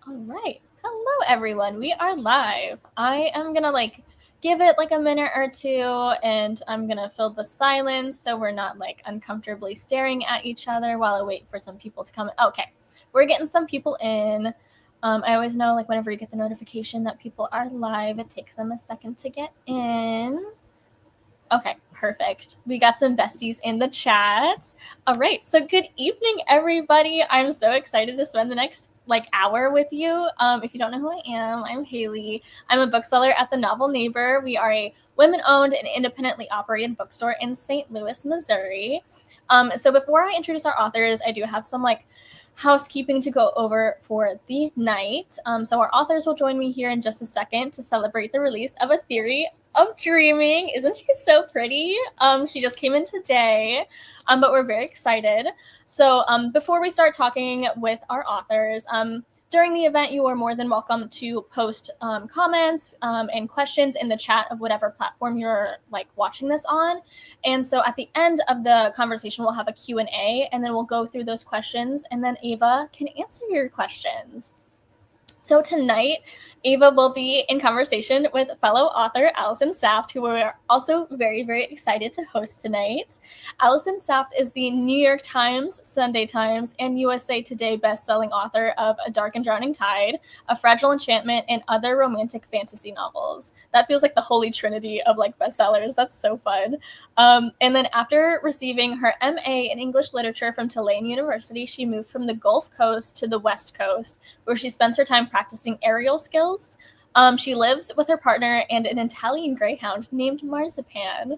All right. Hello, everyone. We are live. I am going to give it a minute or two and I'm going to fill the silence so we're not uncomfortably staring at each other while I wait for some people to come. Okay. We're getting some people in. I always know whenever you get the notification that people are live, it takes them a second to get in. Okay, perfect. We got some besties in the chat. All right, so good evening, everybody. I'm so excited to spend the next hour with you. If you don't know who I am, I'm Haley. I'm a bookseller at the Novel Neighbor. We are a women-owned and independently operated bookstore in St. Louis, Missouri. So before I introduce our authors, I do have some housekeeping to go over for the night. So our authors will join me here in just a second to celebrate the release of A Theory of Dreaming. Isn't she so pretty? She just came in today, but we're very excited. So before we start talking with our authors, during the event, you are more than welcome to post comments and questions in the chat of whatever platform you're watching this on. And so at the end of the conversation, we'll have a Q&A, and then we'll go through those questions, and then Ava can answer your questions. So tonight, Ava will be in conversation with fellow author Alison Saft, who we're also very, very excited to host tonight. Alison Saft is the New York Times, Sunday Times, and USA Today bestselling author of A Dark and Drowning Tide, A Fragile Enchantment, and other romantic fantasy novels. That feels like the holy trinity of bestsellers. That's so fun. And then after receiving her MA in English Literature from Tulane University, she moved from the Gulf Coast to the West Coast, where she spends her time practicing aerial skills. She lives with her partner and an Italian greyhound named Marzipan.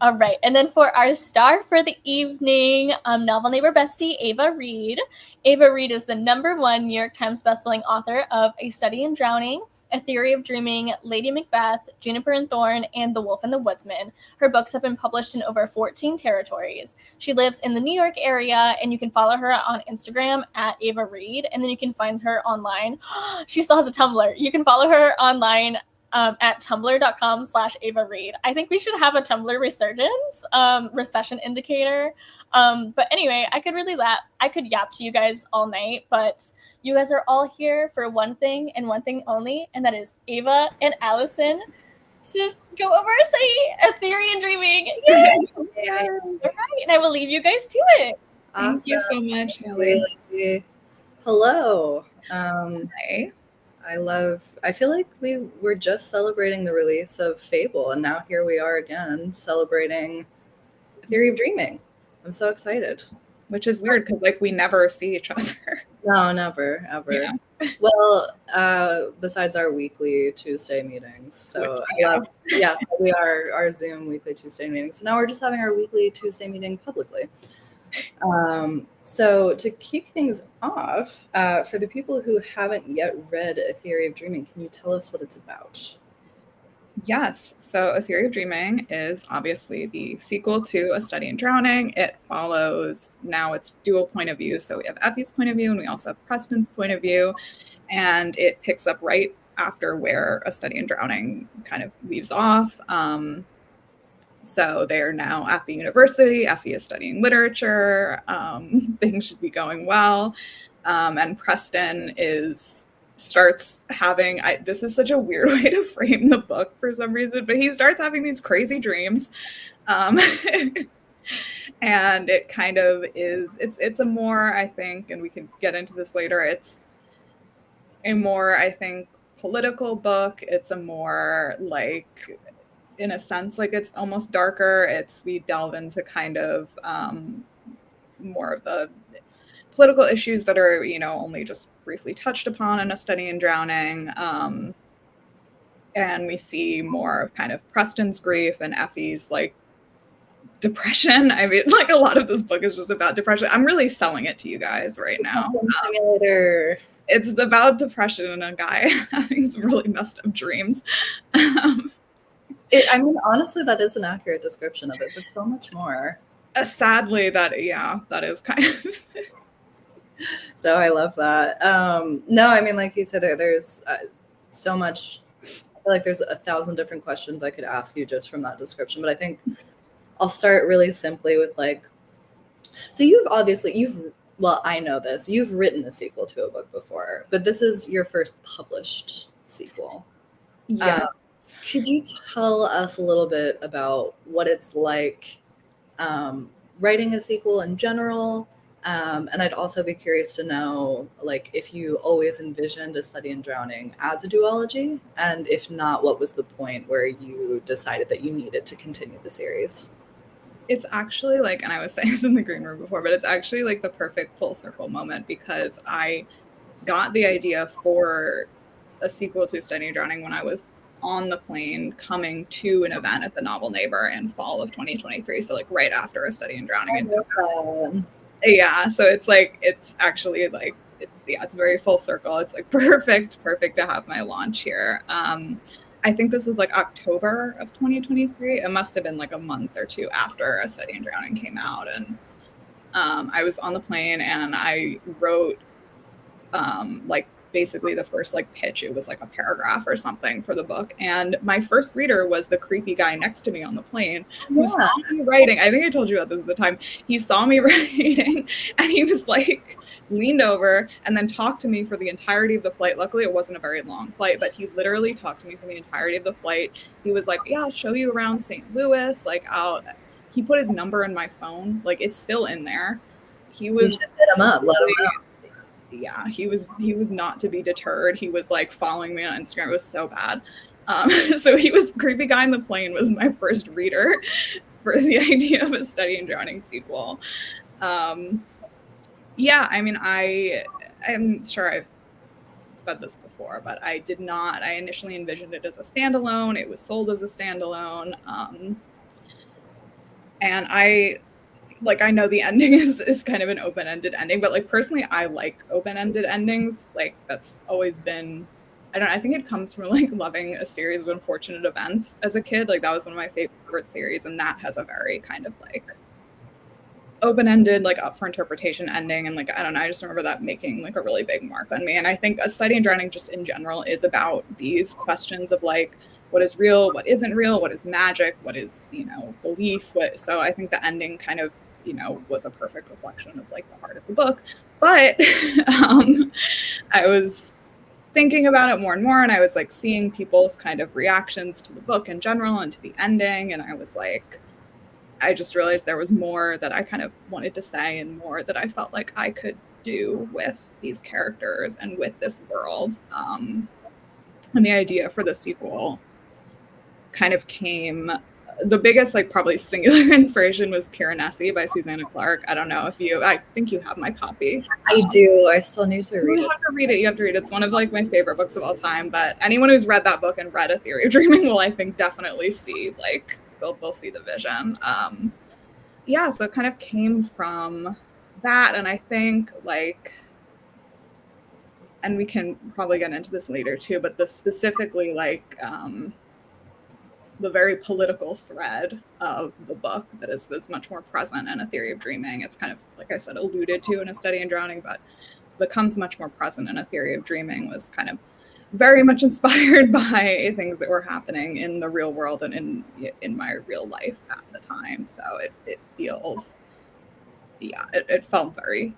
All right, and then for our star for the evening, Novel Neighbor bestie, Ava Reid. Ava Reid is the #1 New York Times bestselling author of A Study in Drowning, A Theory of Dreaming, Lady Macbeth, Juniper and Thorn, and The Wolf and the Woodsman. Her books have been published in over 14 territories. She lives in the New York area, and you can follow her on Instagram at Ava Reid, and then you can find her online. She still has a Tumblr. You can follow her online at tumblr.com/Ava Reid. I think we should have a Tumblr resurgence, recession indicator. But anyway, I could yap to you guys all night, but you guys are all here for one thing and one thing only, and that is Ava and Alison to just go over A Theory in Dreaming. Yay! All right, and I will leave you guys to it. Awesome. Thank you so much, Haley. Hello. Hi. I feel like we were just celebrating the release of Fable, and now here we are again celebrating A Theory of Dreaming. I'm so excited. Which is weird because we never see each other. No, never, ever. Yeah. Well, besides our weekly Tuesday meetings. So we are our Zoom weekly Tuesday meeting. So now we're just having our weekly Tuesday meeting publicly. So to kick things off, for the people who haven't yet read A Theory of Dreaming, can you tell us what it's about? Yes. So A Theory of Dreaming is obviously the sequel to A Study in Drowning. It follows now its dual point of view. So we have Effie's point of view and we also have Preston's point of view. And it picks up right after where A Study in Drowning kind of leaves off. So they're now at the university. Effie is studying literature. Things should be going well. And Preston starts having, this is such a weird way to frame the book for some reason, but he starts having these crazy dreams. And it kind of it's a more, I think, and we can get into this later, it's a more, I think, political book. It's a more in a sense, it's almost darker. We delve into kind of more of the political issues that are, only just briefly touched upon in A Study in Drowning. And we see more of kind of Preston's grief and Effie's depression. I mean, a lot of this book is just about depression. I'm really selling it to you guys right now. It's about depression and a guy having some really messed up dreams. Honestly, that is an accurate description of it, but so much more. Sadly, that is kind of. No, I love that. No, I mean, like you said, there's so much. I feel like there's 1,000 different questions I could ask you just from that description, but I think I'll start really simply with so you've well, I know this. You've written a sequel to a book before, but this is your first published sequel. Yeah. Could you tell us a little bit about what it's like writing a sequel in general? And I'd also be curious to know, like, if you always envisioned A Study in Drowning as a duology, and if not, what was the point where you decided that you needed to continue the series? It's actually like, and I was saying this in the green room before, but it's actually like the perfect full circle moment, because I got the idea for a sequel to Study in Drowning when I was on the plane coming to an event at the Novel Neighbor in fall of 2023. So like right after A Study in Drowning. Yeah. So it's like, it's actually like, it's very full circle. It's like perfect to have my launch here. I think this was like October of 2023. It must have been like a month or two after A Study in Drowning came out. And I was on the plane and I wrote like basically the first like pitch. It was like a paragraph or something for the book. And my first reader was the creepy guy next to me on the plane who saw me writing. I think I told you about this at the time. He saw me writing and he was like leaned over and then talked to me for the entirety of the flight. Luckily, it wasn't a very long flight, but he literally talked to me for the entirety of the flight. He was like, yeah, I'll show you around St. Louis. Like he put his number in my phone. Like it's still in there. He was you should hit him up, let him know. Yeah, he was not to be deterred. He was like following me on Instagram. It was so bad. So he was creepy guy in the plane was my first reader for the idea of A Study in Drowning sequel. Yeah, I mean, I'm sure I've said this before, but I initially envisioned it as a standalone. It was sold as a standalone. And I know the ending is kind of an open-ended ending, but like personally, I like open-ended endings. Like that's always been, I think it comes from like loving a series of unfortunate events as a kid. Like that was one of my favorite series, and that has a very kind of like open-ended, like up for interpretation ending. And like, I don't know, I just remember that making like a really big mark on me. And I think A Study in Drowning just in general is about these questions of like, what is real, what isn't real, what is magic, what is, belief. So I think the ending kind of, was a perfect reflection of like the heart of the book. But I was thinking about it more and more, and I was like seeing people's kind of reactions to the book in general and to the ending. And I was like, I just realized there was more that I kind of wanted to say and more that I felt like I could do with these characters and with this world. And the idea for the sequel kind of came, the biggest like probably singular inspiration was Piranesi by Susanna Clarke. I don't know if I think you have my copy. I do. I still need to read it. You have to read it. You have to read it. It's one of like my favorite books of all time. But anyone who's read that book and read A Theory of Dreaming will, I think, definitely see like they'll see the vision. Yeah, so it kind of came from that, and I think like, and we can probably get into this later too, but this specifically like the very political thread of the book that's much more present in A Theory of Dreaming. It's kind of, like I said, alluded to in A Study in Drowning, but becomes much more present in A Theory of Dreaming, was kind of very much inspired by things that were happening in the real world and in my real life at the time. So it feels, yeah, it felt very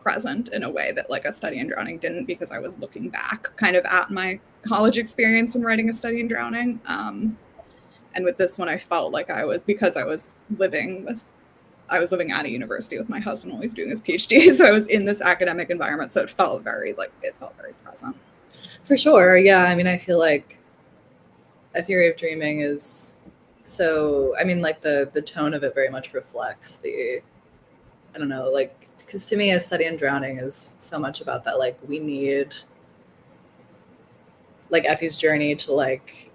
present in a way that like A Study in Drowning didn't, because I was looking back kind of at my college experience when writing A Study in Drowning. And with this one, I felt like because I was living at a university with my husband while he was doing his PhD. So I was in this academic environment. So it felt very present. For sure. Yeah. I mean, I feel like A Theory of Dreaming is so, I mean, like the tone of it very much reflects I don't know, like, because to me, A Study in Drowning is so much about that. Like, we need like Effie's journey to like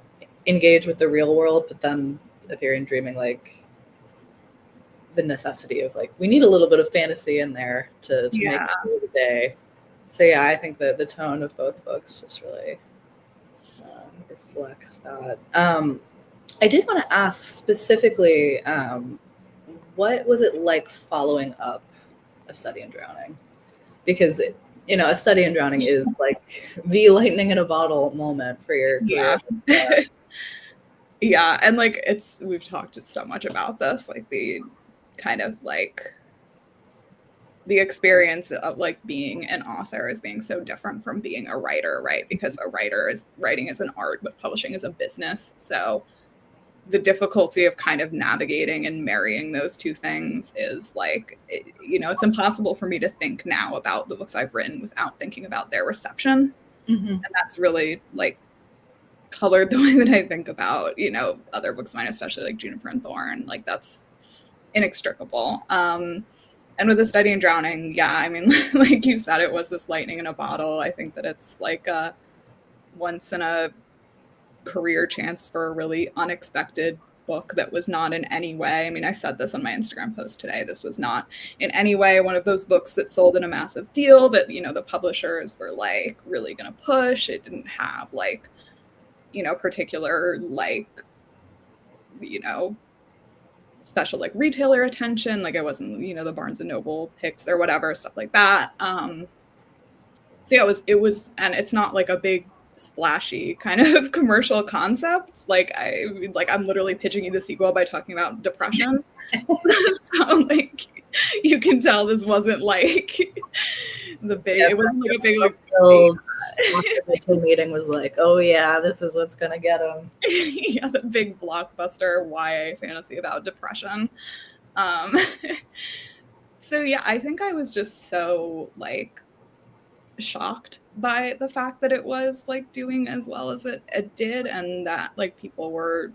engage with the real world, but then A Theory of Dreaming, like the necessity of like, we need a little bit of fantasy in there to make it through the day. So yeah, I think that the tone of both books just really reflects that. I did want to ask specifically, what was it like following up A Study in Drowning? Because A Study in Drowning is like the lightning in a bottle moment for your career. Yeah, and like we've talked so much about this, like the kind of like the experience of like being an author is being so different from being a writer, right? Because writing is an art, but publishing is a business. So the difficulty of kind of navigating and marrying those two things is like, you know, it's impossible for me to think now about the books I've written without thinking about their reception. And that's really like colored the way that I think about, you know, other books of mine, especially like Juniper and Thorn. Like that's inextricable. And with The Study in Drowning, yeah, I mean, like you said, it was this lightning in a bottle. I think that it's like a once in a career chance for a really unexpected book that was not in any way, I mean, I said this on my Instagram post today, this was not in any way one of those books that sold in a massive deal that, you know, the publishers were like really going to push. It didn't have like, you know, particular like, you know, special like retailer attention. Like it wasn't, you know, the Barnes and Noble picks or whatever, stuff like that. So yeah, it was, and it's not like a big splashy kind of commercial concept. Like I'm literally pitching you the sequel by talking about depression. So like you can tell this wasn't like the big, it wasn't like a big like the meeting was like, oh yeah, this is what's gonna get them. Yeah, the big blockbuster YA fantasy about depression. So yeah, I think I was just so like shocked by the fact that it was like doing as well as it did, and that like people were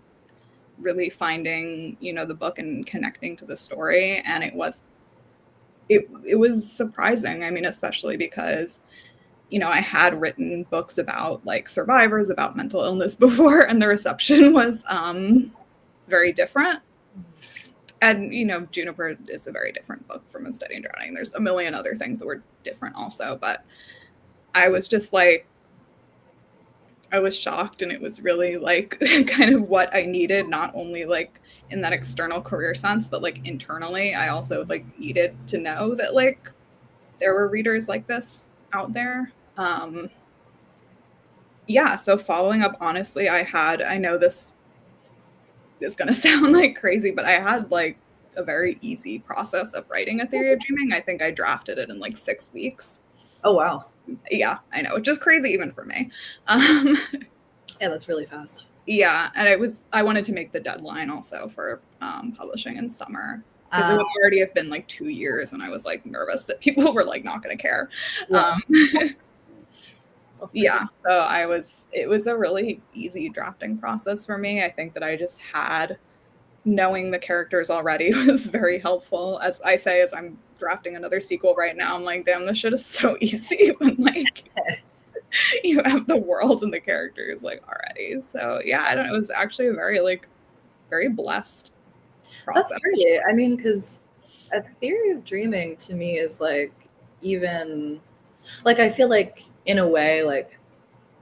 really finding, you know, the book and connecting to the story. And it was surprising. I mean, especially because, you know, I had written books about like survivors, about mental illness before, and the reception was very different. And, you know, Juniper is a very different book from A Study in Drowning. There's a million other things that were different also, but I was just like, I was shocked, and it was really like kind of what I needed, not only like in that external career sense, but like internally. I also like needed to know that like there were readers like this out there. Yeah, so following up, honestly, I know this is going to sound like crazy, but I had like a very easy process of writing A Theory of Dreaming. I think I drafted it in like 6 weeks. Oh, wow. Yeah, I know, which is crazy even for me. Yeah, that's really fast. Yeah, and I wanted to make the deadline also for publishing in summer, because it would already have been like 2 years, and I was like nervous that people were like not going to care. Yeah. Yeah, so it was a really easy drafting process for me. I think that I just had, knowing the characters already was very helpful. As I say, as I'm drafting another sequel right now, I'm like, damn, this shit is so easy when like you have the world and the characters like already. So yeah, I don't know, it was actually a very blessed process. That's great. I mean, because A Theory of Dreaming to me is like, even like, I feel like in a way, like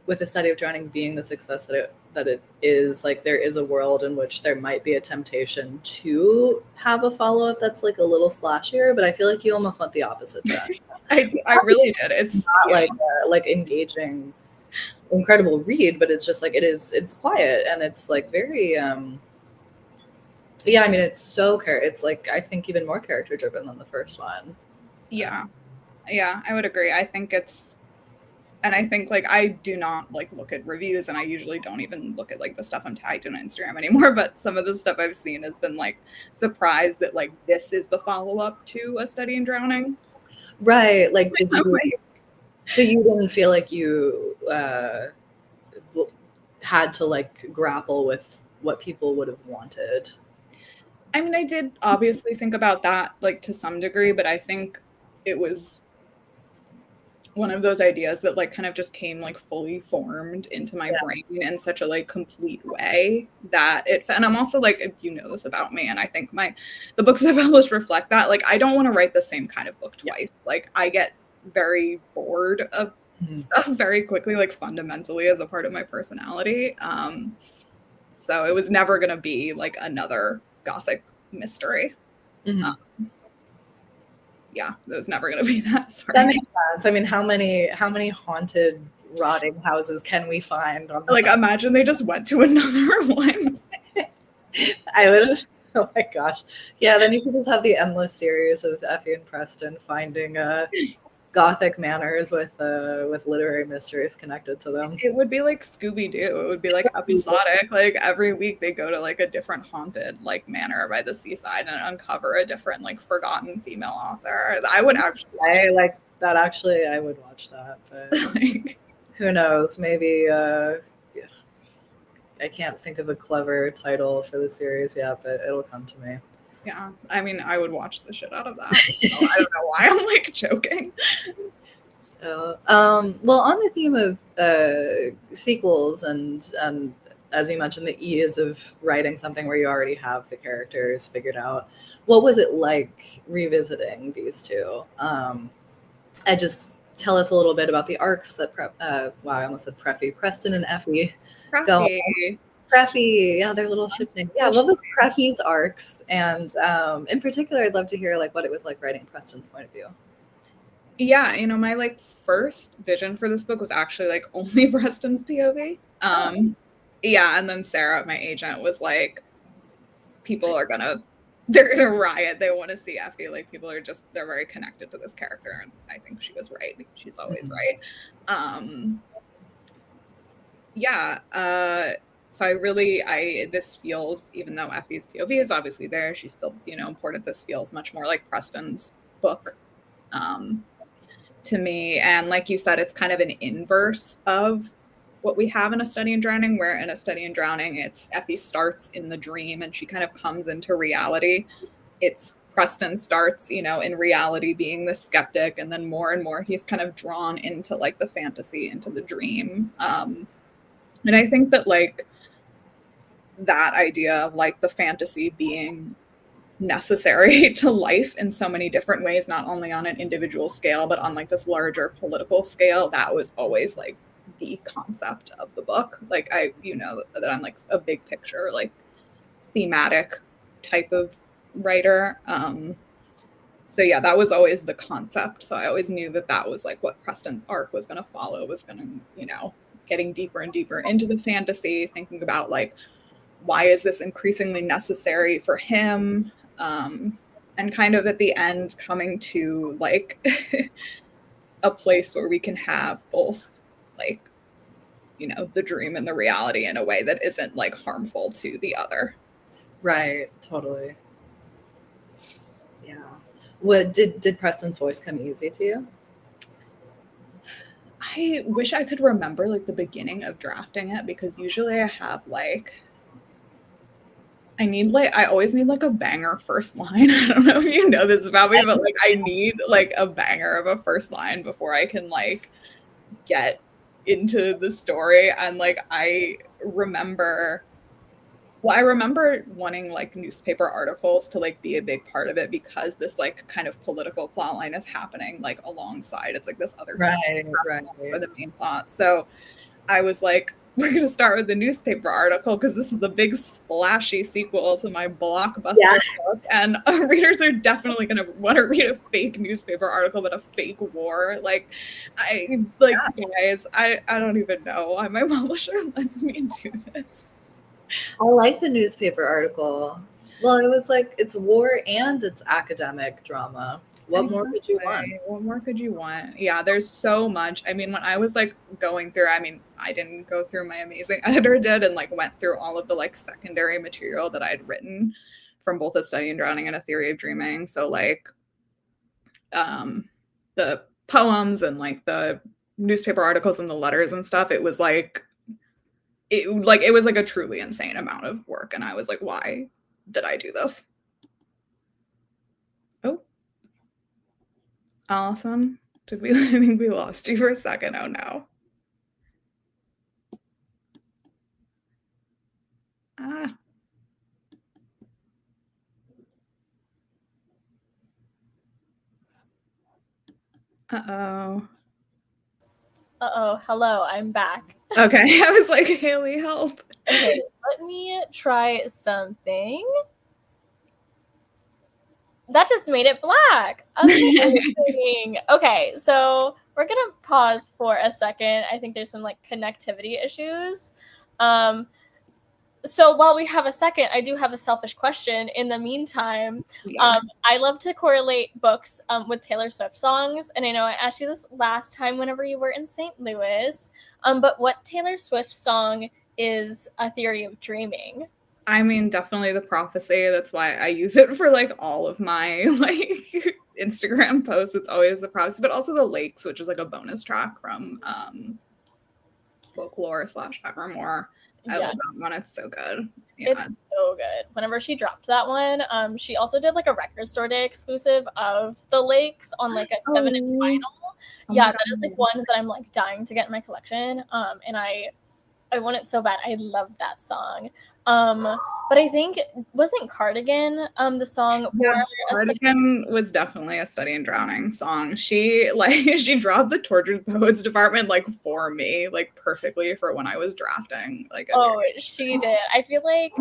with A Study of Drowning being the success that it is, like there is a world in which there might be a temptation to have a follow-up that's like a little splashier, but I feel like you almost want the opposite to that. I really did. It's not like engaging, incredible read, but it's just like it's quiet, and it's like very yeah, I mean, it's like, I think even more character driven than the first one. Yeah, I would agree. I think and I think like I do not like look at reviews, and I usually don't even look at like the stuff I'm tagged on Instagram anymore, but some of the stuff I've seen has been like surprised that like this is the follow-up to A Study in Drowning. Right. Like, so you didn't feel like you had to like grapple with what people would have wanted? I mean, I did obviously think about that like to some degree, but I think it was one of those ideas that like kind of just came like fully formed into my brain in such a like complete way that and I'm also like, you know this about me, and I think the books I published reflect that. Like, I don't want to write the same kind of book twice. Like, I get very bored of stuff very quickly, like fundamentally as a part of my personality. So it was never going to be like another Gothic mystery. Yeah, it was never going to be that. Sorry. That makes sense. I mean, how many haunted, rotting houses can we find on the like side? Imagine they just went to another one. I would. Oh my gosh. Yeah, then you could just have the endless series of Effie and Preston finding gothic manors with literary mysteries connected to them. It would be like Scooby-Doo. It would be like episodic. Like every week they go to like a different haunted like manor by the seaside and uncover a different like forgotten female author. I would actually I like that. Actually, I would watch that, but like, who knows? Maybe I can't think of a clever title for the series yet, but it'll come to me. yeah. I mean, I would watch the shit out of that. So I don't know why I'm like joking. Well, on the theme of sequels and as you mentioned, the ease of writing something where you already have the characters figured out, what was it like revisiting these two? I just tell us a little bit about the arcs that I almost said Preffy, Preston and Effie. Preffy, yeah, their little ship name. Yeah, what was Preffy's arcs? And in particular, I'd love to hear like what it was like writing Preston's point of view. Yeah, you know, my like first vision for this book was actually like only Preston's POV. Yeah, and then Sarah, my agent, was like, they're gonna riot. They want to see Effie. Like people are they're very connected to this character, and I think she was right. She's always right. So this feels, even though Effie's POV is obviously there, she's still, important. This feels much more like Preston's book to me. And like you said, it's kind of an inverse of what we have in A Study in Drowning, where in A Study in Drowning, it's Effie starts in the dream and she kind of comes into reality. It's Preston starts, in reality being the skeptic, and then more and more he's kind of drawn into like the fantasy, into the dream. And I think that like that idea of like the fantasy being necessary to life in so many different ways, not only on an individual scale, but on like this larger political scale, that was always like the concept of the book. Like that I'm like a big picture, like thematic type of writer. So yeah, that was always the concept. So I always knew that was like what Preston's arc was going to follow, was going to, getting deeper and deeper into the fantasy, thinking about like, why is this increasingly necessary for him? And kind of at the end coming to like a place where we can have both like, the dream and the reality in a way that isn't like harmful to the other. Right. Totally. Yeah. What did Preston's voice come easy to you? I wish I could remember like the beginning of drafting it, because usually I have like, I always need like a banger first line. I don't know if you know this about me, but like I need like a banger of a first line before I can like get into the story. And like I remember wanting like newspaper articles to like be a big part of it, because this like kind of political plot line is happening like alongside. It's like this other for the main plot. So I was like, we're going to start with the newspaper article because this is the big splashy sequel to my blockbuster book. And readers are definitely going to want to read a fake newspaper article about a fake war. Like, guys, I don't even know why my publisher lets me do this. I like the newspaper article. Well, it was like, it's war and it's academic drama. What more could you want? What more could you want? Yeah, there's so much. I mean, when I was like going through, I didn't go through, my amazing editor did, and like went through all of the like secondary material that I'd written from both A Study in Drowning and A Theory of Dreaming. So like the poems and like the newspaper articles and the letters and stuff, it was like it was like a truly insane amount of work. And I was like, why did I do this? Oh, Alison, I think we lost you for a second. Oh no. Uh-oh. Hello, I'm back. Okay, I was like, Haley, help. Okay, let me try something. That just made it black. Amazing. Okay, so we're gonna pause for a second. I think there's some like connectivity issues. So while we have a second, I do have a selfish question. In the meantime, Yeah. I love to correlate books with Taylor Swift songs, and I know I asked you this last time whenever you were in St. Louis. But what Taylor Swift song is A Theory of Dreaming? I mean, definitely the prophecy. That's why I use it for like all of my like Instagram posts. It's always the prophecy, but also the lakes, which is like a bonus track from Folklore / Evermore. I love that one. It's so good. Yeah. It's so good. Whenever she dropped that one, she also did like a record store day exclusive of the lakes on like a 7-inch vinyl. Yeah, that is like one that I'm like dying to get in my collection. And I want it so bad. I love that song. But I think wasn't Cardigan the song for Cardigan was definitely a Study in Drowning song. She she dropped the Tortured Poets department like for me, like perfectly for when I was drafting. Like she did. I feel like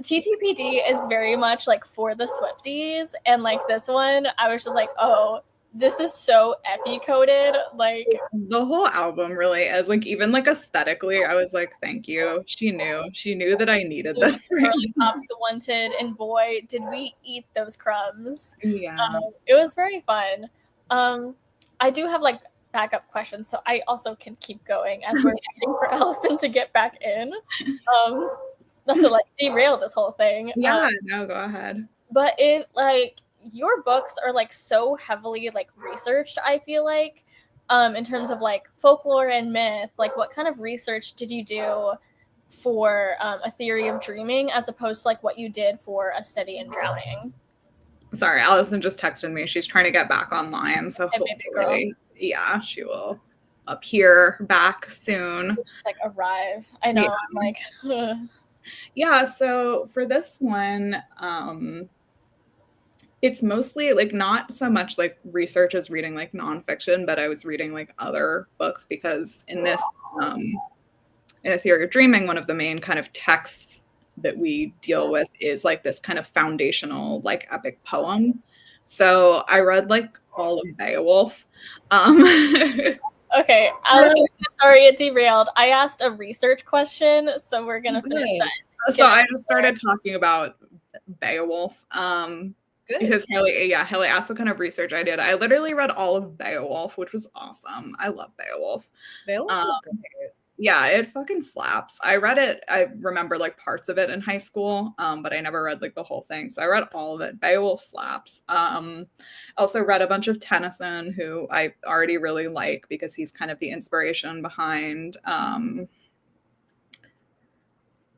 TTPD is very much like for the Swifties, and like this one, I was just like, oh, this is so Effie coded. Like the whole album really is like, even like aesthetically, I was like, thank you. She knew that I needed this. Early Pops wanted, and boy, did we eat those crumbs. Yeah. It was very fun. I do have like backup questions, so I also can keep going as we're waiting for Alison to get back in. Not to like derail this whole thing. Yeah, no, go ahead. But it like your books are like so heavily like researched, I feel like, in terms of like folklore and myth. Like what kind of research did you do for A Theory of Dreaming as opposed to like what you did for A Study in Drowning? Sorry, Alison just texted me. She's trying to get back online, so hopefully, yeah, she will appear back soon. Just like arrive. I know. Yeah. I'm like, ugh. Yeah, so for this one, it's mostly like not so much like research as reading like nonfiction, but I was reading like other books because in this, in A Theory of Dreaming, one of the main kind of texts that we deal with is like this kind of foundational like epic poem. So I read like all of Beowulf. Okay, Alison, sorry it derailed. I asked a research question, so we're gonna finish that. So I just started talking about Beowulf. Because Haley asked what kind of research I did. I literally read all of Beowulf, which was awesome. I love Beowulf. Beowulf is great. Yeah, it fucking slaps. I read it. I remember like parts of it in high school, but I never read like the whole thing. So I read all of it. Beowulf slaps. Also read a bunch of Tennyson, who I already really like because he's kind of the inspiration behind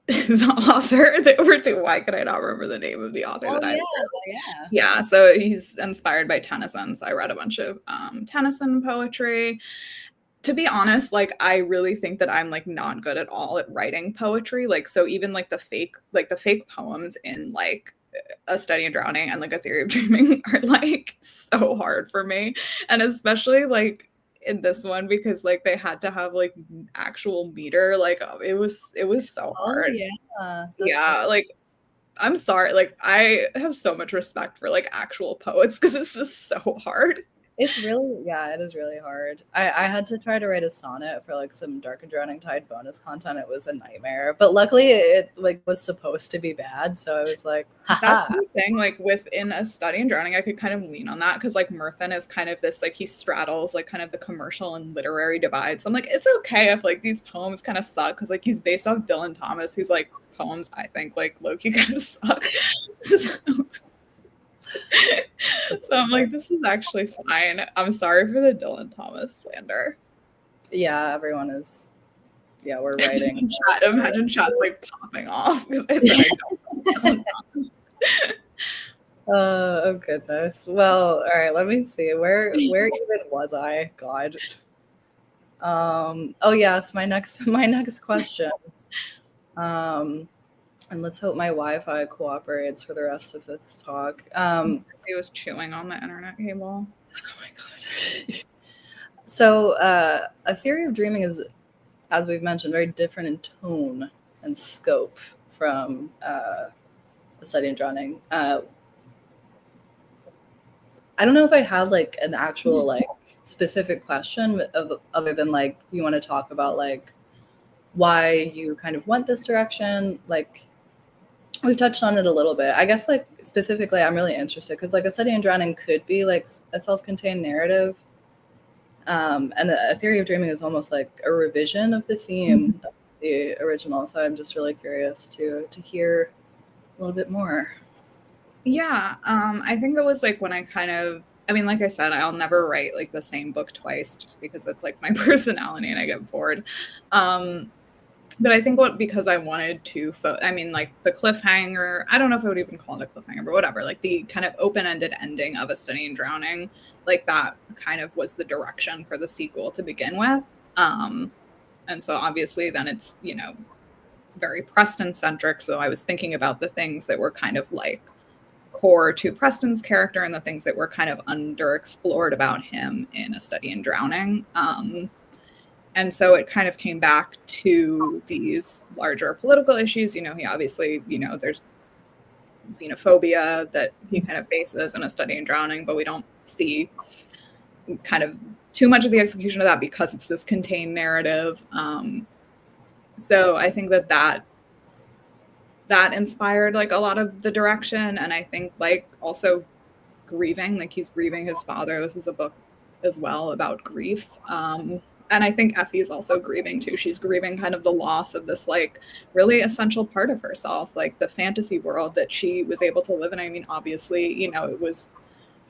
his author that we're doing. Why could I not remember the name of the author that I Yeah, so he's inspired by Tennyson. So I read a bunch of Tennyson poetry. To be honest, like I really think that I'm like not good at all at writing poetry. Like so even like the fake poems in like A Study in Drowning and like A Theory of Dreaming are like so hard for me. And especially like in this one because like they had to have like actual meter. Like it was so hard. Yeah, like I'm sorry. Like I have so much respect for like actual poets because it's just so hard. It's really, it is really hard. I had to try to write a sonnet for like some Dark and Drowning Tide bonus content. It was a nightmare, but luckily it like was supposed to be bad. So I was like, that's the thing. Like within A Study in Drowning, I could kind of lean on that because like Murthan is kind of this like he straddles like kind of the commercial and literary divide. So I'm like, it's okay if like these poems kind of suck because like he's based off Dylan Thomas, who's like poems I think like low-key kind of suck. So I'm like, this is actually fine. I'm sorry for the Dylan Thomas slander. Yeah, everyone is. Yeah, we're writing. Imagine chat like popping off because I said I don't know Dylan Thomas. Oh goodness. Well, all right. Let me see. Where even was I? God. Oh yes. My next question. And let's hope my Wi-Fi cooperates for the rest of this talk. He was chewing on the internet cable. Oh my god. So, A Theory of Dreaming is, as we've mentioned, very different in tone and scope from A Study in Drowning. I don't know if I have like an actual like specific question other than like, do you want to talk about like why you kind of went this direction. Like, we touched on it a little bit. I guess, like, specifically, I'm really interested because, like, A Study in Drowning could be like a self-contained narrative. And A Theory of Dreaming is almost like a revision of the theme of the original. So I'm just really curious to hear a little bit more. Yeah, I think it was like when I kind of, I mean, like I said, I'll never write like the same book twice just because it's like my personality and I get bored. But I think because I wanted to, I mean, like the cliffhanger, I don't know if I would even call it a cliffhanger, but whatever, like the kind of open-ended ending of A Study in Drowning, like that kind of was the direction for the sequel to begin with. And so obviously then it's, you know, very Preston-centric. So I was thinking about the things that were kind of like core to Preston's character and the things that were kind of underexplored about him in A Study in Drowning. And so it kind of came back to these larger political issues. You know, he obviously, you know, there's xenophobia that he kind of faces in A Study in Drowning, but we don't see kind of too much of the execution of that because it's this contained narrative. So I think that inspired like a lot of the direction. And I think like also grieving, like he's grieving his father. This is a book as well about grief. And I think Effie is also grieving too. She's grieving kind of the loss of this like really essential part of herself, like the fantasy world that she was able to live in. I mean, obviously, you know, it was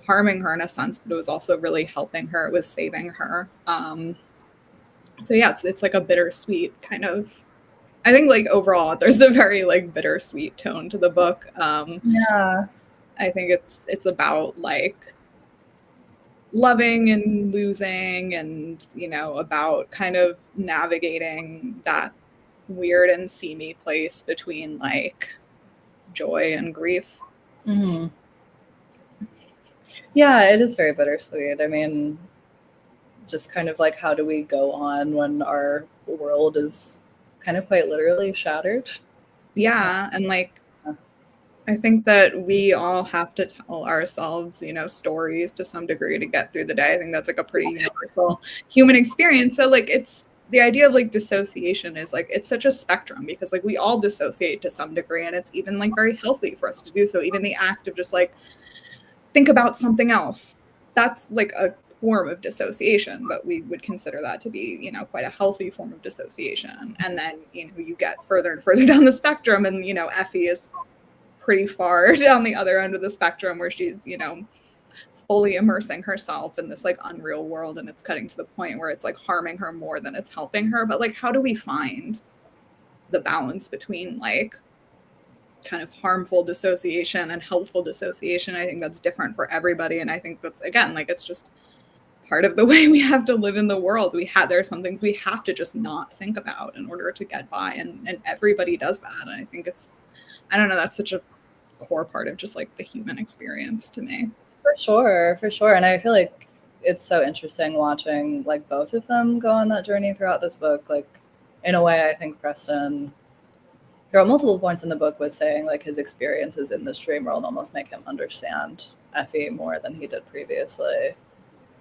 harming her in a sense, but it was also really helping her. It was saving her. So yeah, it's like a bittersweet kind of, I think like overall there's a very like bittersweet tone to the book. Yeah. I think it's about like loving and losing and, you know, about kind of navigating that weird and seamy place between like joy and grief. Mm-hmm. Yeah, it is very bittersweet. I mean, just kind of like, how do we go on when our world is kind of quite literally shattered? Yeah, and like I think that we all have to tell ourselves, you know, stories to some degree to get through the day. I think that's like a pretty universal human experience. So like it's the idea of like dissociation is like it's such a spectrum because like we all dissociate to some degree and it's even like very healthy for us to do so. Even the act of just like think about something else, that's like a form of dissociation, but we would consider that to be, you know, quite a healthy form of dissociation. And then, you know, you get further and further down the spectrum and, you know, Effie is pretty far down the other end of the spectrum where she's, you know, fully immersing herself in this like unreal world and it's cutting to the point where it's like harming her more than it's helping her. But like, how do we find the balance between like kind of harmful dissociation and helpful dissociation? I think that's different for everybody. And I think that's, again, like it's just part of the way we have to live in the world. There are some things we have to just not think about in order to get by. And everybody does that. And I think it's, I don't know, that's such a core part of just like the human experience to me. For sure. And I feel like it's so interesting watching like both of them go on that journey throughout this book. Like in a way, I think Preston, throughout multiple points in the book, was saying like his experiences in this dream world almost make him understand Effie more than he did previously.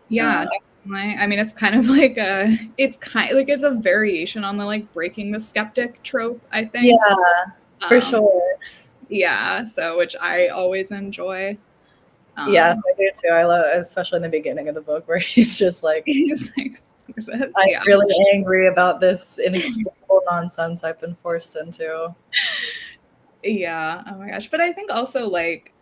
Yeah, definitely. I mean, it's kind of like it's a variation on the like breaking the skeptic trope, I think. Yeah, for sure. Yeah, so which I always enjoy. Yes, I do too. I love, especially in the beginning of the book, where he's like I'm really angry about this inexplicable nonsense I've been forced into. Yeah, oh my gosh. But I think also like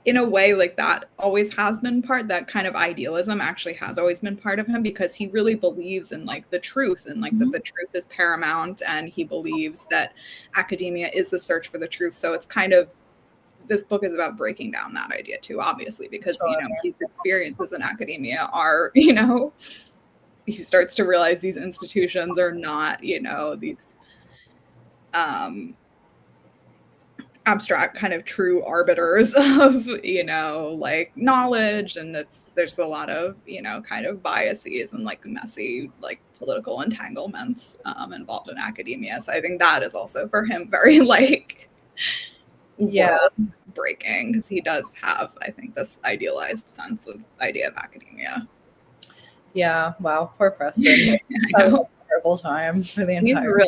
in a way like that always has been that kind of idealism actually has always been part of him because he really believes in like the truth and like that the truth is paramount and he believes that academia is the search for the truth. So it's kind of, this book is about breaking down that idea too, obviously, because, you know, his experiences in academia are, you know, he starts to realize these institutions are not, you know, these abstract kind of true arbiters of, you know, like knowledge, and there's a lot of, you know, kind of biases and like messy like political entanglements involved in academia. So I think that is also for him very like breaking, because he does have, I think, this idealized sense of idea of academia. Yeah, wow, poor Preston. I know. terrible time for the entire.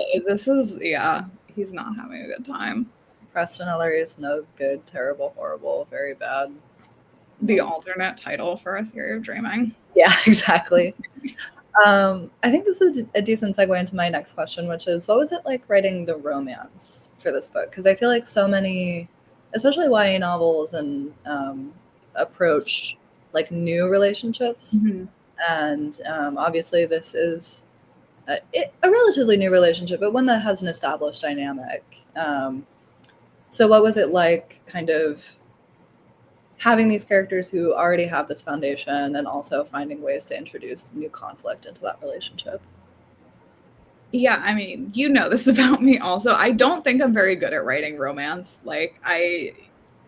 He's not having a good time. Preston Ellery is no good, terrible, horrible, very bad. The alternate title for A Theory of Dreaming. Yeah, exactly. I think this is a decent segue into my next question, which is, what was it like writing the romance for this book? Because I feel like so many, especially YA novels, and approach like new relationships, and obviously this is a relatively new relationship, but one that has an established dynamic. So what was it like kind of having these characters who already have this foundation and also finding ways to introduce new conflict into that relationship? Yeah, I mean, you know this about me also. I don't think I'm very good at writing romance. Like, I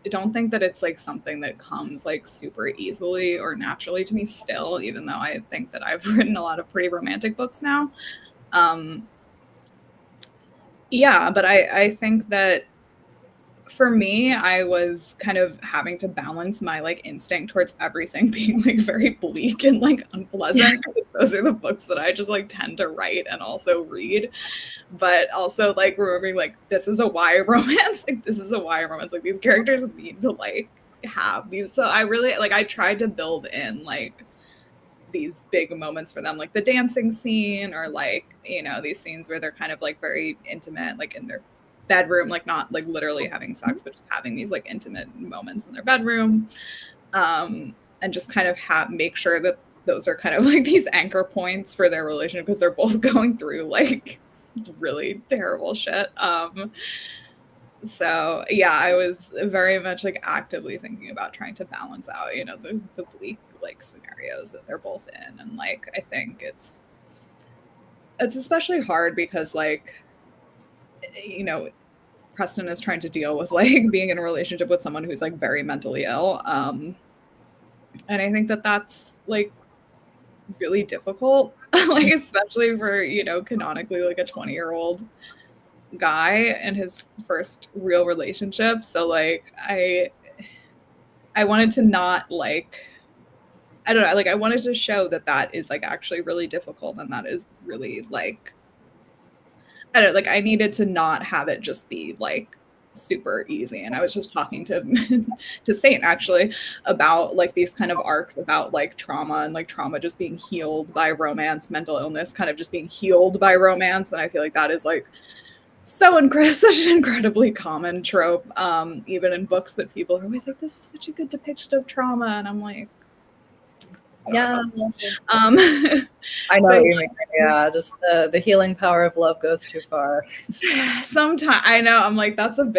don't think that it's like something that comes like super easily or naturally to me still, even though I think that I've written a lot of pretty romantic books now. Yeah, but I think that for me, I was kind of having to balance my like instinct towards everything being like very bleak and like unpleasant. Those are the books that I just like tend to write and also read. But also like remembering like this is a YA romance. Like this is a YA romance. Like these characters need to like have these. So I really like I tried to build in like these big moments for them, like the dancing scene, or like, you know, these scenes where they're kind of like very intimate, like in their bedroom, like not like literally having sex, but just having these like intimate moments in their bedroom, and just kind of make sure that those are kind of like these anchor points for their relationship, because they're both going through like really terrible shit. So yeah, I was very much like actively thinking about trying to balance out, you know, the bleak like scenarios that they're both in. And like I think it's especially hard because like, you know, Preston is trying to deal with like being in a relationship with someone who's like very mentally ill. And I think that that's like really difficult, like especially for, you know, canonically like a 20-year-old guy and his first real relationship. So like I wanted to not like, I don't know, like I wanted to show that that is like actually really difficult, and that is really like, I don't know, like I needed to not have it just be like super easy. And I was just talking to to Saint actually about like these kind of arcs about like trauma, and like trauma just being healed by romance, mental illness kind of just being healed by romance. And I feel like that is like such an incredibly common trope, even in books, that people are always like, this is such a good depiction of trauma. And I'm like, yeah, I know what you mean. Yeah, just the healing power of love goes too far. Sometimes I know, I'm like, that's an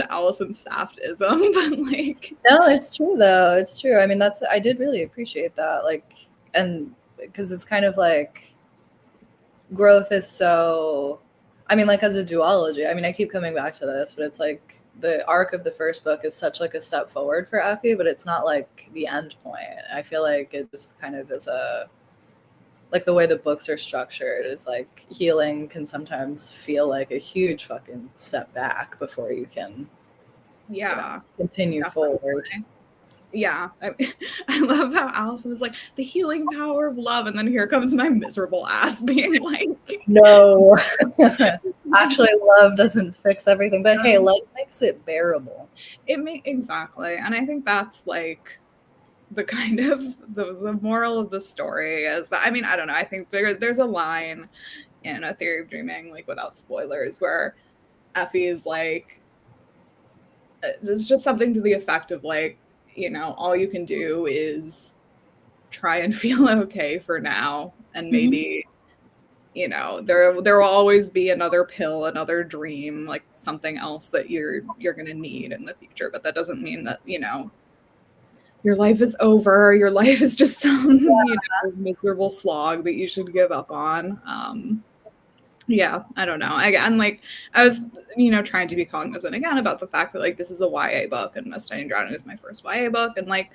Alison Saft-ism, but like, no, it's true though. It's true. I mean, I did really appreciate that. Like, and because it's kind of like growth is so, I mean, like as a duology, I mean, I keep coming back to this, but it's like the arc of the first book is such like a step forward for Effie, but it's not like the end point. I feel like it just kind of is like the way the books are structured is like healing can sometimes feel like a huge fucking step back before you can continue forward. Yeah, I love how Alison is like, the healing power of love, and then here comes my miserable ass being like, no. Actually, love doesn't fix everything, but hey, love makes it bearable. Exactly. And I think that's like the kind of the moral of the story is that, I mean, I don't know, I think there's a line in A Theory of Dreaming, like without spoilers, where Effie is like, it's just something to the effect of like, you know, all you can do is try and feel okay for now, and maybe you know, there will always be another pill, another dream, like something else that you're gonna need in the future. But that doesn't mean that, you know, your life is over. Your life is just some you know, miserable slog that you should give up on. Yeah, I don't know. And like I was, you know, trying to be cognizant again about the fact that like this is a YA book, and Must Studying Drowning is my first YA book, and like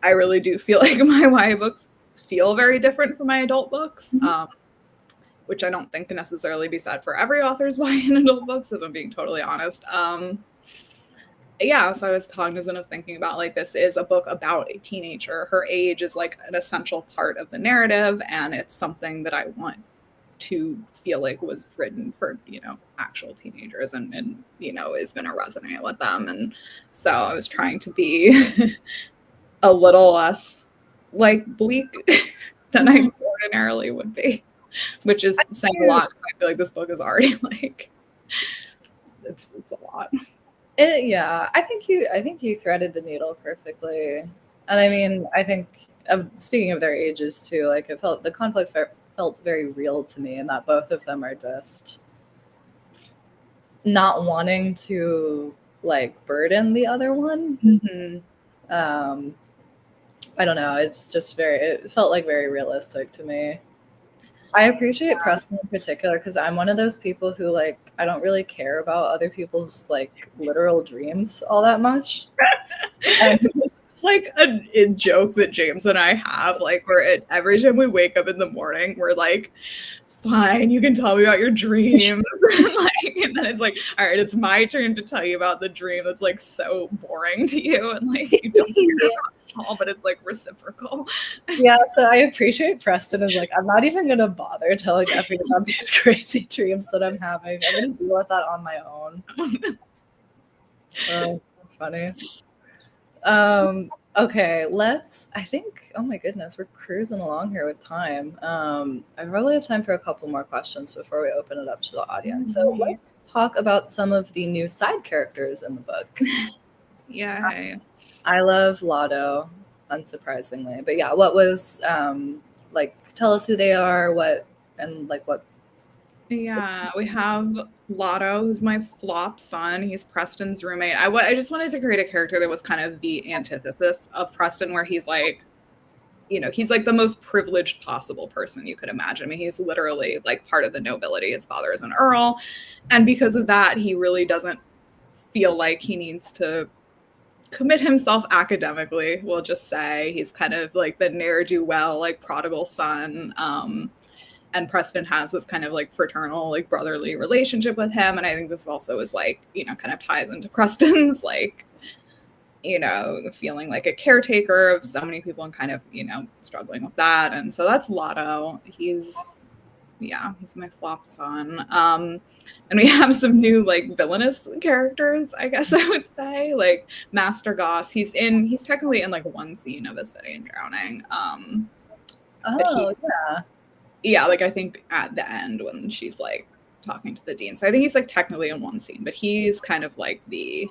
I really do feel like my YA books feel very different from my adult books, which I don't think can necessarily be said for every author's YA and adult books, if I'm being totally honest. Yeah, so I was cognizant of thinking about like, this is a book about a teenager. Her age is like an essential part of the narrative, and it's something that I want to feel like was written for, actual teenagers and is going to resonate with them. And so I was trying to be a little less like bleak than I ordinarily would be, which is saying a lot because I feel like this book is already like it's a lot. Yeah, I think you threaded the needle perfectly. And I mean, I think speaking of their ages too, like the conflict felt very real to me, and that both of them are just not wanting to like burden the other one. I don't know. It's just it felt like very realistic to me. I appreciate Preston in particular because I'm one of those people who like I don't really care about other people's like literal dreams all that much. And it's like a joke that James and I have, like where every time we wake up in the morning, we're like, fine, you can tell me about your dreams. And then it's like, all right, it's my turn to tell you about the dream that's like so boring to you and like you don't care about it all, but it's like reciprocal. Yeah, so I appreciate Preston is like, I'm not even gonna bother telling Effie about these crazy dreams that I'm having. I'm gonna deal with that on my own. Oh, so funny. Okay, I think, oh my goodness, we're cruising along here with time. I probably have time for a couple more questions before we open it up to the audience. So let's talk about some of the new side characters in the book. Yeah. I love Lotto, unsurprisingly. But yeah, what was, like, tell us who they are, what. Yeah, we have Lotto, who's my flop son. He's Preston's roommate. I just wanted to create a character that was kind of the antithesis of Preston, where he's like, he's like the most privileged possible person you could imagine. I mean, he's literally like part of the nobility. His father is an earl. And because of that, he really doesn't feel like he needs to commit himself academically. We'll just say he's kind of like the ne'er-do-well, like prodigal son. And Preston has this kind of like fraternal, like brotherly relationship with him. And I think this also is like, kind of ties into Preston's like, feeling like a caretaker of so many people and kind of, struggling with that. And so that's Lotto. He's my flop son. And we have some new like villainous characters, I guess I would say, like Master Goss. He's technically in like one scene of A Study in Drowning. Yeah, like I think at the end when she's like talking to the dean. So I think he's like technically in one scene, but he's kind of like the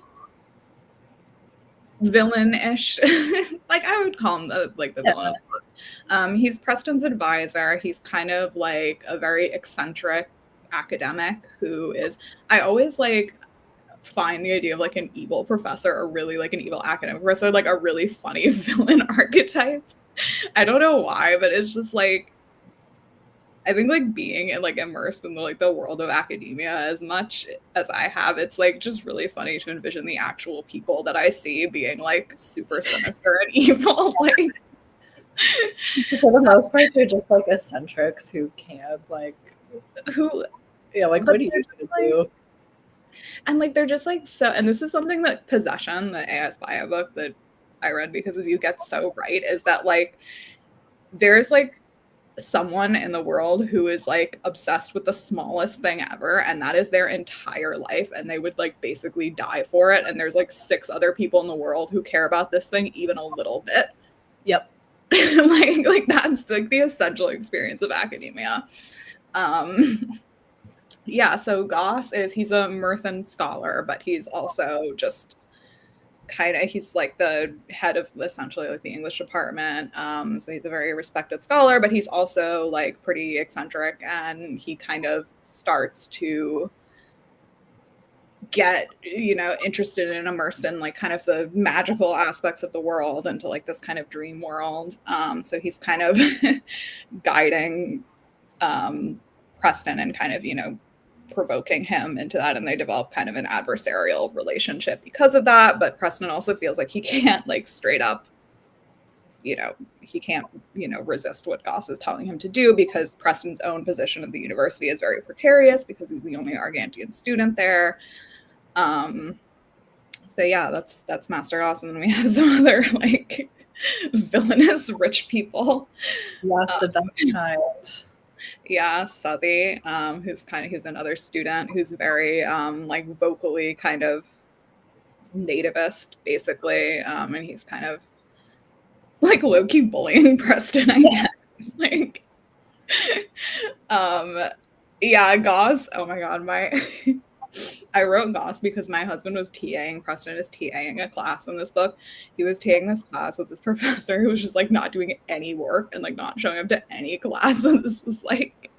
villain-ish. Like I would call him the villain. He's Preston's advisor. He's kind of like a very eccentric academic who is, I always like find the idea of like an evil professor or really like an evil academic professor like a really funny villain archetype. I don't know why, but it's just like I think like being and like immersed in the world of academia as much as I have, it's like just really funny to envision the actual people that I see being like super sinister and evil. Like for the most part, they're just like eccentrics who can't like what do you do? And like they're just like so, and this is something that Possession, the A.S. Bio book that I read because of you, gets so right, is that like there's like someone in the world who is like obsessed with the smallest thing ever, and that is their entire life, and they would like basically die for it, and there's like 6 other people in the world who care about this thing even a little bit. Yep. like that's like the essential experience of academia. So Goss he's a Merthin scholar, but he's also just he's like the head of essentially like the English department. So he's a very respected scholar, but he's also like pretty eccentric, and he kind of starts to get, interested and immersed in like kind of the magical aspects of the world into like this kind of dream world. So he's kind of guiding Preston and kind of, provoking him into that, and they develop kind of an adversarial relationship because of that. But Preston also feels like he can't like straight up, he can't, resist what Goss is telling him to do, because Preston's own position at the university is very precarious because he's the only Argantian student there. So yeah, that's Master Goss, and then we have some other like villainous rich people. Yes, the best kind. Yeah, Southey, he's another student who's very like vocally kind of nativist, basically, and he's kind of like low-key bullying Preston, I guess. Like, yeah, Goss. Oh my god, I wrote Goss because my husband was TAing. Preston is TAing a class in this book. He was TAing this class with this professor who was just like not doing any work and like not showing up to any class. And this was like,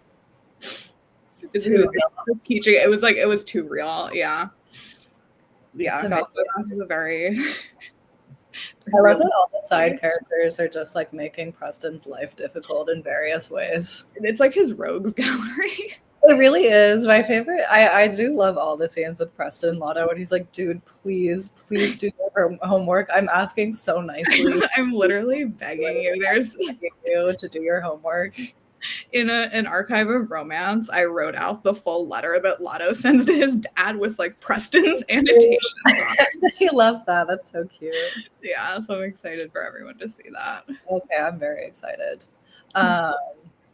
he was teaching. It was like, it was too real. Yeah. Yeah. Goss is a very. I love that all the side characters are just like making Preston's life difficult in various ways. It's like his rogues gallery. It really is my favorite. I do love all the scenes with Preston Lotto, and he's like, dude, please do your homework. I'm asking so nicely. I'm literally begging you. There's you to do your homework. In an archive of romance, I wrote out the full letter that Lotto sends to his dad with like Preston's annotations. I love that. That's so cute. Yeah, so I'm excited for everyone to see that. Okay, I'm very excited.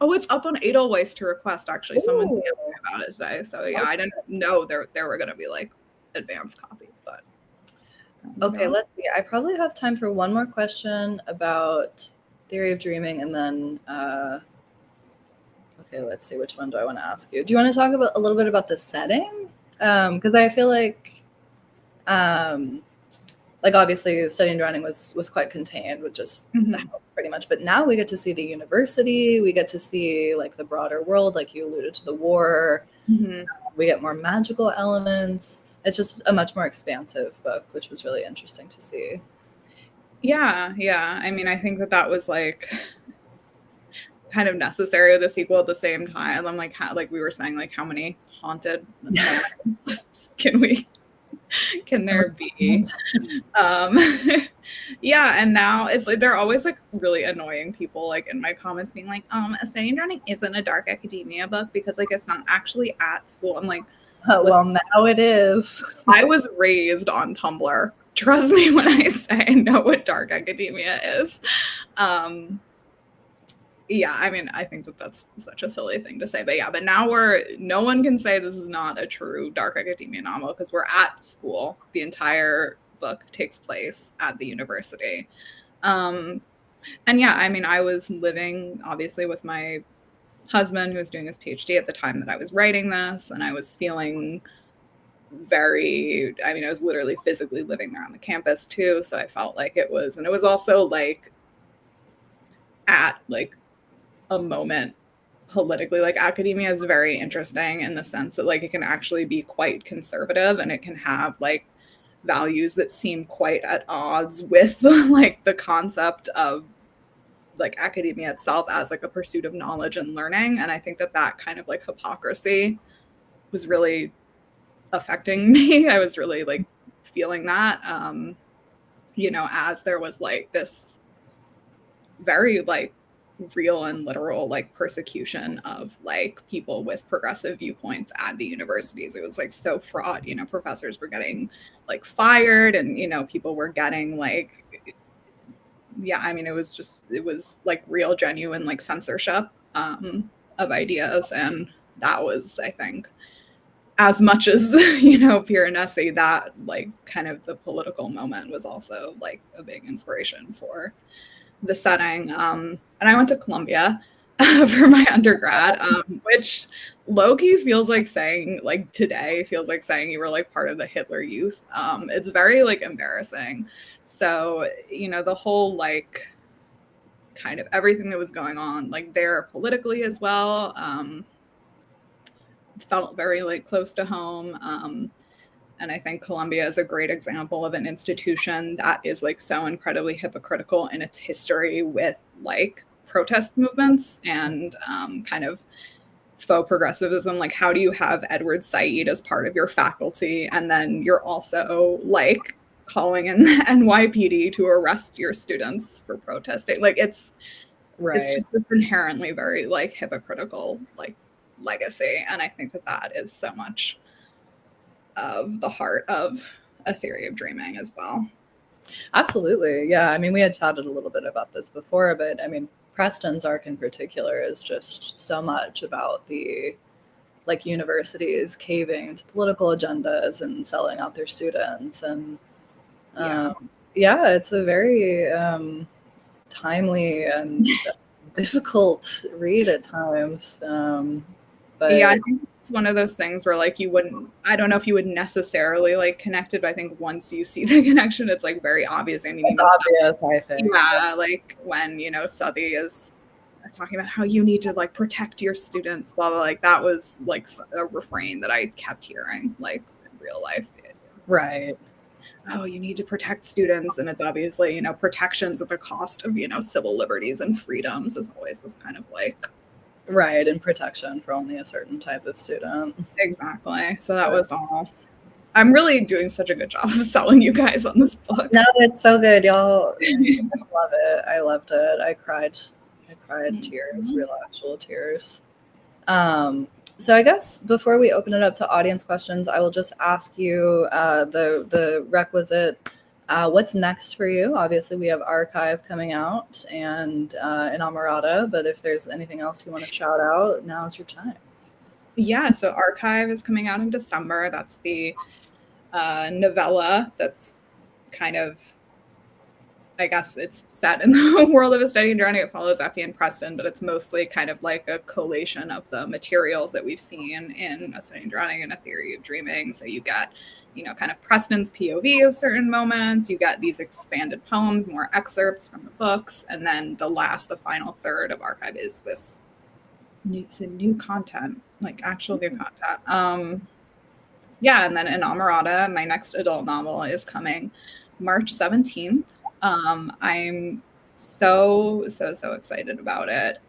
Oh, it's up on Edelweiss to request, actually. Someone told me about it today. So yeah, I didn't know there were going to be like advanced copies, but. Okay, let's see. I probably have time for one more question about theory of dreaming, and then okay, let's see, which one do I want to ask you? Do you want to talk about a little bit about the setting? Because I feel like obviously studying drowning was quite contained with just the house pretty much, but now we get to see the university, we get to see like the broader world, like you alluded to the war. We get more magical elements. It's just a much more expansive book, which was really interesting to see. Yeah. I mean, I think that was like kind of necessary with the sequel at the same time. I'm like, like we were saying, like how many haunted can there be? Yeah, and now it's like there are always like really annoying people like in my comments being like, Studying Drowning isn't a dark academia book because like it's not actually at school. I'm like, well, now it is. I was raised on Tumblr. Trust me when I say I know what dark academia is. Yeah, I mean, I think that that's such a silly thing to say, but yeah, but now no one can say this is not a true dark academia novel because we're at school. The entire book takes place at the university. And yeah, I mean, I was living obviously with my husband who was doing his PhD at the time that I was writing this, and I was feeling I was literally physically living there on the campus too, so I felt like it was also like at like a moment politically, like academia is very interesting in the sense that like it can actually be quite conservative and it can have like values that seem quite at odds with like the concept of like academia itself as like a pursuit of knowledge and learning. And I think that kind of like hypocrisy was really affecting me. I was really like feeling that as there was like this very like real and literal like persecution of like people with progressive viewpoints at the universities. It was like so fraught, professors were getting like fired and people were getting like, yeah, I mean it was like real genuine like censorship of ideas, and that was, I think, as much as Piranesi, that like kind of the political moment was also like a big inspiration for the setting. And I went to Columbia for my undergrad, which low-key feels like saying, like today feels like saying you were like part of the Hitler Youth. It's very like embarrassing. So, the whole like kind of everything that was going on like there politically as well, felt very like close to home. And I think Columbia is a great example of an institution that is like so incredibly hypocritical in its history with like protest movements and kind of faux progressivism. Like, how do you have Edward Said as part of your faculty and then you're also like calling in the NYPD to arrest your students for protesting? Like it's just this inherently very like hypocritical like legacy. And I think that is so much of the heart of A Theory of Dreaming as well. Absolutely. Yeah. I mean, we had chatted a little bit about this before, but I mean, Preston's arc in particular is just so much about the like universities caving to political agendas and selling out their students. And it's a very timely and difficult read at times. But yeah, I think it's one of those things where like I don't know if you would necessarily like connect it, but I think once you see the connection, it's like very obvious. I mean, it's obvious, I think. Yeah, like when, Southey is talking about how you need to like protect your students, blah, blah, like that was like a refrain that I kept hearing like in real life. Right. Oh, you need to protect students, and it's obviously, protections at the cost of, civil liberties and freedoms is always this kind of like right, and protection for only a certain type of student. Exactly. So that was all. I'm really doing such a good job of selling you guys on this book. No, it's so good, y'all. I love it. I loved it. I cried tears, real actual tears. So I guess before we open it up to audience questions, I will just ask you the requisite, what's next for you? Obviously, we have Archive coming out and Inamorata, but if there's anything else you want to shout out, now's your time. Yeah, so Archive is coming out in December. That's the novella that's kind of, I guess it's set in the world of A Study in Drowning. It follows Effie and Preston, but it's mostly kind of like a collation of the materials that we've seen in A Study in Drowning and A Theory of Dreaming. So you get, kind of Preston's POV of certain moments. You get these expanded poems, more excerpts from the books. And then the final third of Archive is this new content, like actual new content. And then Inamorata, my next adult novel, is coming March 17th. I'm so excited about it.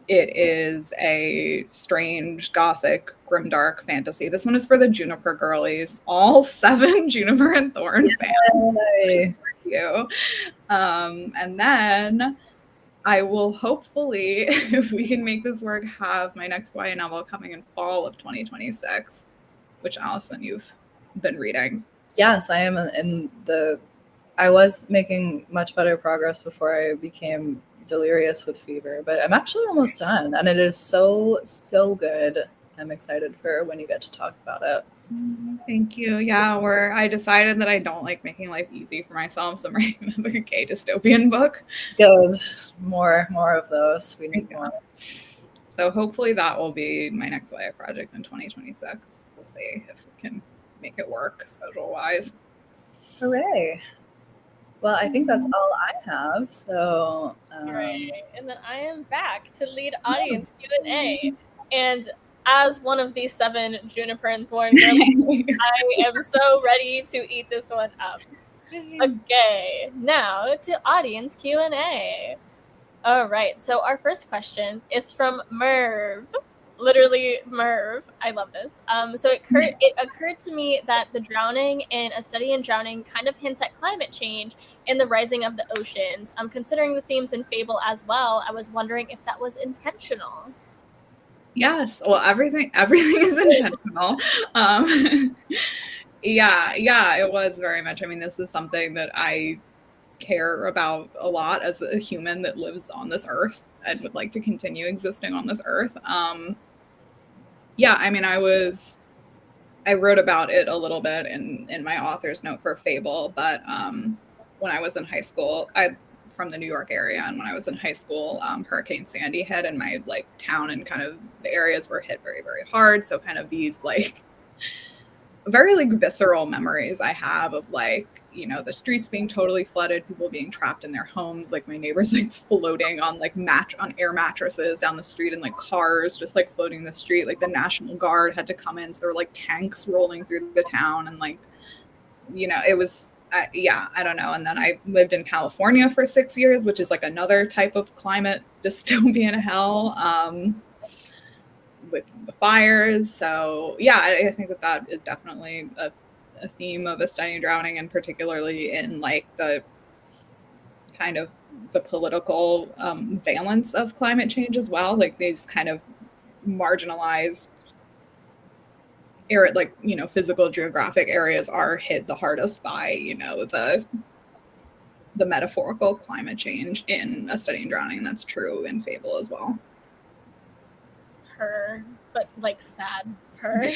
It is a strange gothic grimdark fantasy. This one is for the Juniper girlies, all 7 Juniper and Thorn fans. Thank you. And then I will hopefully, if we can make this work, have my next YA novel coming in fall of 2026, which, Alison, you've been reading. Yes, I am I was making much better progress before I became delirious with fever, but I'm actually almost done, and it is so good. I'm excited for when you get to talk about it. Thank you. Yeah, I decided that I don't like making life easy for myself, so I'm writing another gay dystopian book. Good. More of those. We need more. So hopefully that will be my next YA project in 2026. We'll see if we can make it work schedule-wise. Hooray. Well, I think that's all I have. So, right. And then I am back to lead audience Q&A. And as one of these 7 Juniper and Thorn girls, I am so ready to eat this one up. Okay, now to audience Q&A. All right, so our first question is from Merv. Literally Merv. I love this. So it occurred to me that the drowning in A Study in Drowning kind of hints at climate change and the rising of the oceans. Considering the themes in Fable as well, I was wondering if that was intentional. Yes. Well, everything is intentional. Yeah, it was very much. I mean, this is something that I care about a lot as a human that lives on this earth and would like to continue existing on this earth. I mean, I wrote about it a little bit in my author's note for Fable, but when I was in high school, I'm from the New York area, and when I was in high school, Hurricane Sandy hit, and my like town and kind of the areas were hit very, very hard. So kind of these like very like visceral memories I have of like, the streets being totally flooded, people being trapped in their homes, like my neighbors like floating on like on air mattresses down the street, and like cars just like floating the street. Like the National Guard had to come in, so there were like tanks rolling through the town, and like, it was I don't know. And then I lived in California for 6 years, which is like another type of climate dystopian hell. With the fires. So yeah, I think that is definitely a theme of A Study in Drowning, and particularly in like the kind of the political valence of climate change as well. Like these kind of marginalized physical geographic areas are hit the hardest by, the the metaphorical climate change in A Study in Drowning. That's true in Fable as well. Her, but like sad her.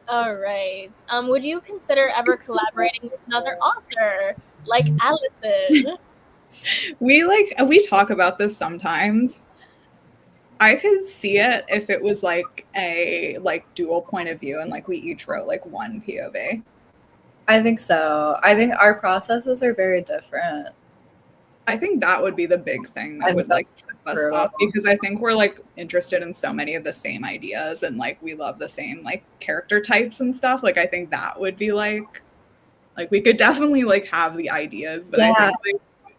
All right. Would you consider ever collaborating with another author like Alison? We talk about this sometimes. I could see it if it was like a dual point of view and like we each wrote like one POV. I think so. I think our processes are very different. I think that would be the big thing that would like us off, because I think we're like interested in so many of the same ideas and like we love the same like character types and stuff. Like I think that would be like we could definitely like have the ideas, but I think like,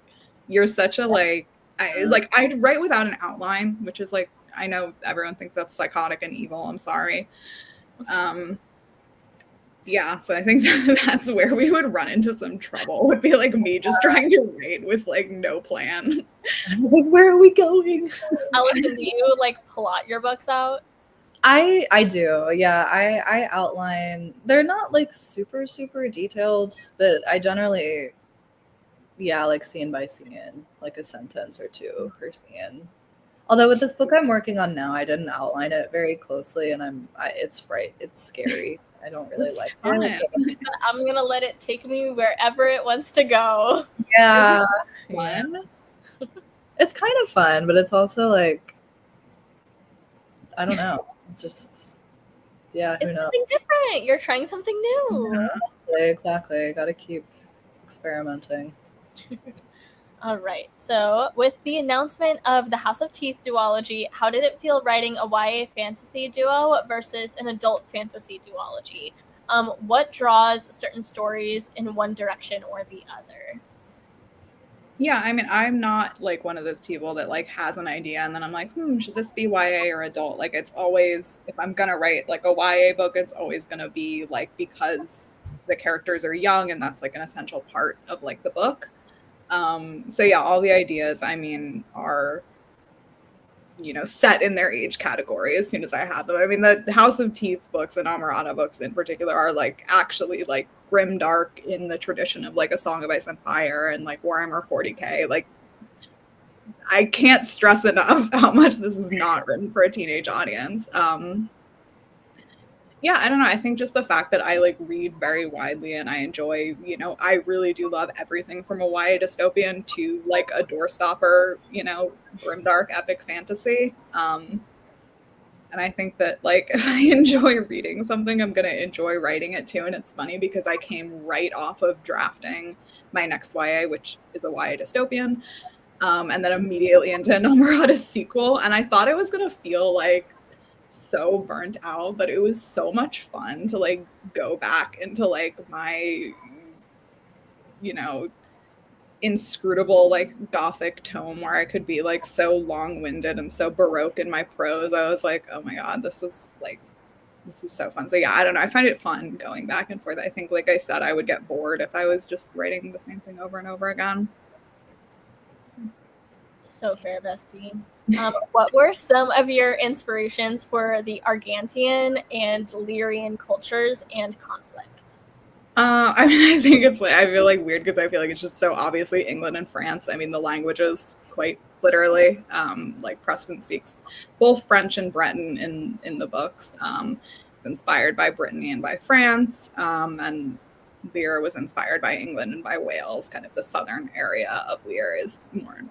you're such a I'd write without an outline, which is like, I know everyone thinks that's psychotic and evil. I'm sorry. Yeah, so I think that's where we would run into some trouble, would be like me just trying to write with like no plan. Where are we going? Alison, do you like plot your books out? I do, yeah. I outline. They're not like super detailed, but I generally, like scene by scene, like a sentence or two per scene. Although with this book I'm working on now, I didn't outline it very closely, and it's scary. I don't really like it. I'm gonna let it take me wherever it wants to go. Yeah, fun. It's kind of fun, but it's also like, I don't know. It's just, it's something different. You're trying something new. Yeah, exactly. Got to keep experimenting. All right. So, with the announcement of the House of Teeth duology, how did it feel writing a YA fantasy duo versus an adult fantasy duology? What draws certain stories in one direction or the other? Yeah, I mean, I'm not like one of those people that like has an idea and then I'm like, should this be YA or adult? Like, it's always, if I'm gonna write like a YA book, it's always gonna be like because the characters are young and that's like an essential part of like the book. So yeah, all the ideas, I mean, are, set in their age category as soon as I have them. I mean, the House of Teeth books and Amarana books in particular are like actually like grimdark in the tradition of like A Song of Ice and Fire and like Warhammer 40K. Like, I can't stress enough how much this is not written for a teenage audience. Yeah, I don't know. I think just the fact that I like read very widely and I enjoy, I really do love everything from a YA dystopian to like a doorstopper, grimdark epic fantasy. And I think that like if I enjoy reading something, I'm going to enjoy writing it too. And it's funny because I came right off of drafting my next YA, which is a YA dystopian, and then immediately into Nomurata's sequel. And I thought it was going to feel like so burnt out, but it was so much fun to like go back into like my inscrutable like gothic tome where I could be like so long-winded and so baroque in my prose. I was like, oh my god, this is so fun. So yeah, I don't know, I find it fun going back and forth. I think, like I said, I would get bored if I was just writing the same thing over and over again. So fair, bestie. What were some of your inspirations for the Argantian and Lyrian cultures and conflict? I mean, I think it's like, I feel like weird because I feel like it's just so obviously England and France. I mean, the languages quite literally. Like Preston speaks both French and Breton in the books. It's inspired by Brittany and by France, and Lear was inspired by England and by Wales. Kind of the southern area of Lear is more,